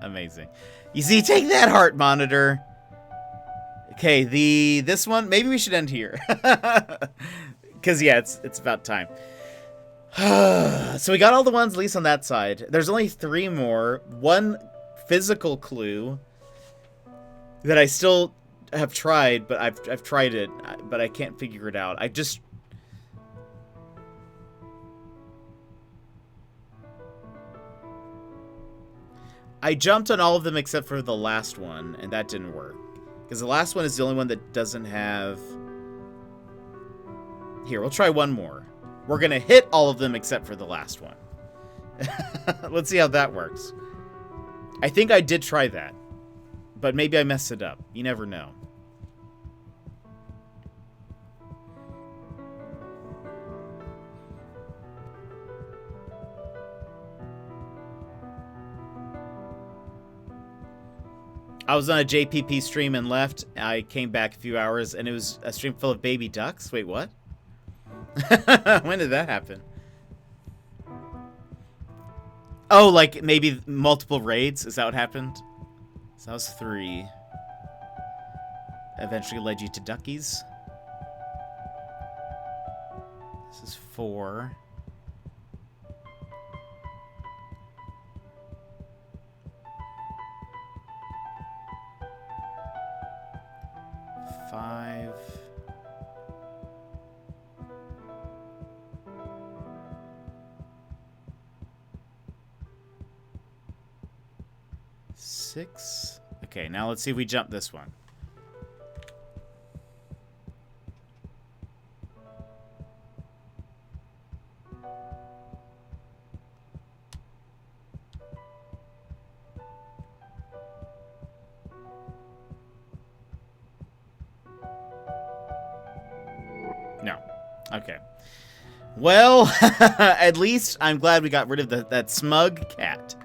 [SPEAKER 1] Amazing. You see, take that heart monitor. Okay, this one, maybe we should end here. Cause yeah, it's about time. So we got all the ones at least on that side. There's only 3 more. One physical clue that I still have tried, but I've tried it, but I can't figure it out. I jumped on all of them except for the last one, and that didn't work. Because the last one is the only one that doesn't have... Here, we'll try one more. We're going to hit all of them except for the last one. Let's see how that works. I think I did try that. But maybe I messed it up. You never know. I was on a JPP stream and left. I came back a few hours, and it was a stream full of baby ducks. Wait, what? When did that happen? Oh, like maybe multiple raids? Is that what happened? So that was 3. Eventually led you to duckies. This is 4. Five. Six. Okay, now let's see if we jump this one. No. Okay. Well, at least I'm glad we got rid of that smug cat.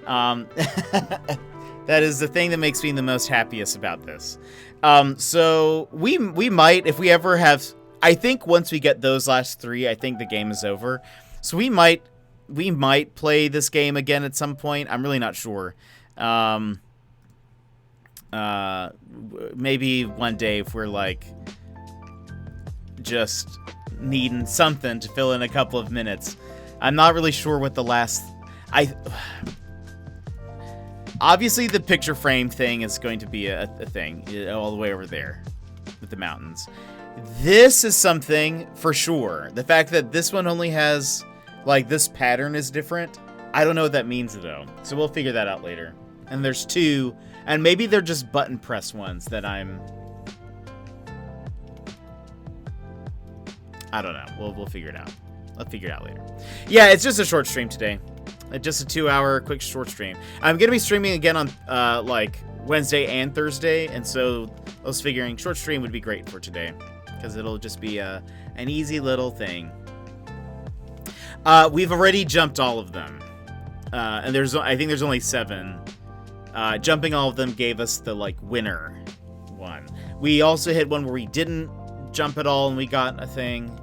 [SPEAKER 1] That is the thing that makes me the most happiest about this. So we might, if we ever have, I think once we get those last 3, I think the game is over. So we might play this game again at some point. I'm really not sure. Maybe one day if we're like just needing something to fill in a couple of minutes. I'm not really sure what the last... Obviously, the picture frame thing is going to be a thing all the way over there with the mountains. This is something for sure. The fact that this one only has, like, this pattern is different. I don't know what that means, though. So we'll figure that out later. And there's 2, and maybe they're just button press ones that I don't know. We'll figure it out. I'll figure it out later. Yeah, it's just a short stream today. Just a 2-hour quick short stream. I'm going to be streaming again on like Wednesday and Thursday. And so I was figuring short stream would be great for today. Because it'll just be an easy little thing. We've already jumped all of them. And I think there's only 7. Jumping all of them gave us the like winner one. We also hit one where we didn't jump at all and we got a thing.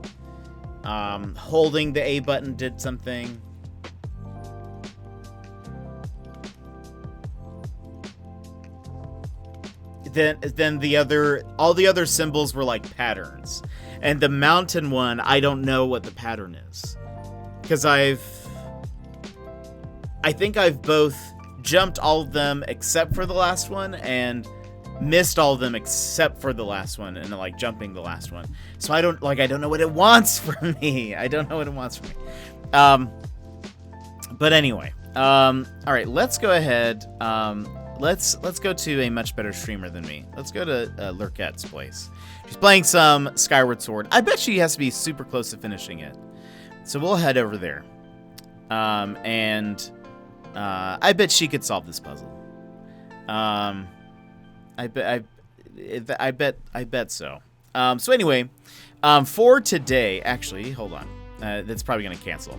[SPEAKER 1] Holding the A button did something. Then all the other symbols were like patterns. And the mountain one, I don't know what the pattern is. Because I think I've both jumped all of them except for the last one and missed all of them except for the last one and like jumping the last one. So I don't know what it wants from me. I don't know what it wants from me. But anyway, all right, let's go ahead. Let's go to a much better streamer than me. Let's go to Lurkette's place. She's playing some Skyward Sword. I bet she has to be super close to finishing it. So we'll head over there. And I bet she could solve this puzzle. I bet so. So anyway, for today, actually, hold on. That's probably going to cancel.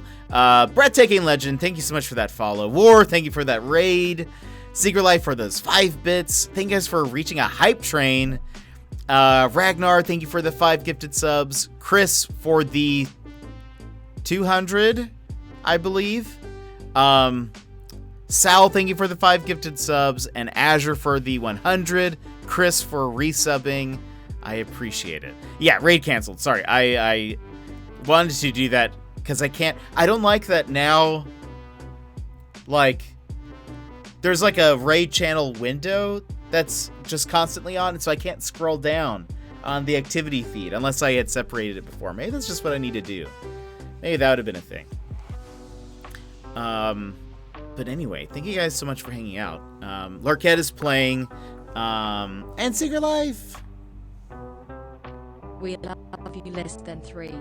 [SPEAKER 1] Breathtaking Legend, thank you so much for that follow. War, thank you for that raid. Secret Life for those 5 bits. Thank you guys for reaching a hype train. Ragnar, thank you for the 5 gifted subs. Chris for the 200, I believe. Sal, thank you for the 5 gifted subs. And Azure for the 100. Chris for resubbing. I appreciate it. Yeah, raid canceled. Sorry, I wanted to do that because I don't like that now. Like, there's like a raid channel window that's just constantly on, and so I can't scroll down on the activity feed unless I had separated it before. Maybe that's just what I need to do. Maybe that would have been a thing. But anyway, thank you guys so much for hanging out. Lurkette is playing, and Secret Life.
[SPEAKER 2] We love you less than 3.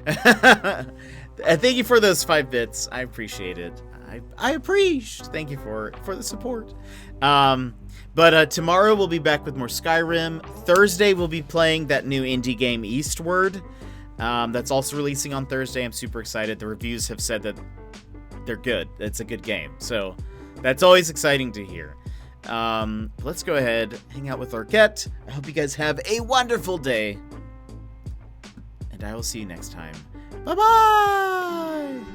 [SPEAKER 1] Thank you for those 5 bits. I appreciate it. I appreciate. Thank you for the support. But tomorrow we'll be back with more Skyrim. Thursday we'll be playing that new indie game Eastward. That's also releasing on Thursday. I'm super excited. The reviews have said that they're good. It's a good game. So that's always exciting to hear. Let's go ahead, hang out with Lurkette. I hope you guys have a wonderful day. And I will see you next time. Bye-bye!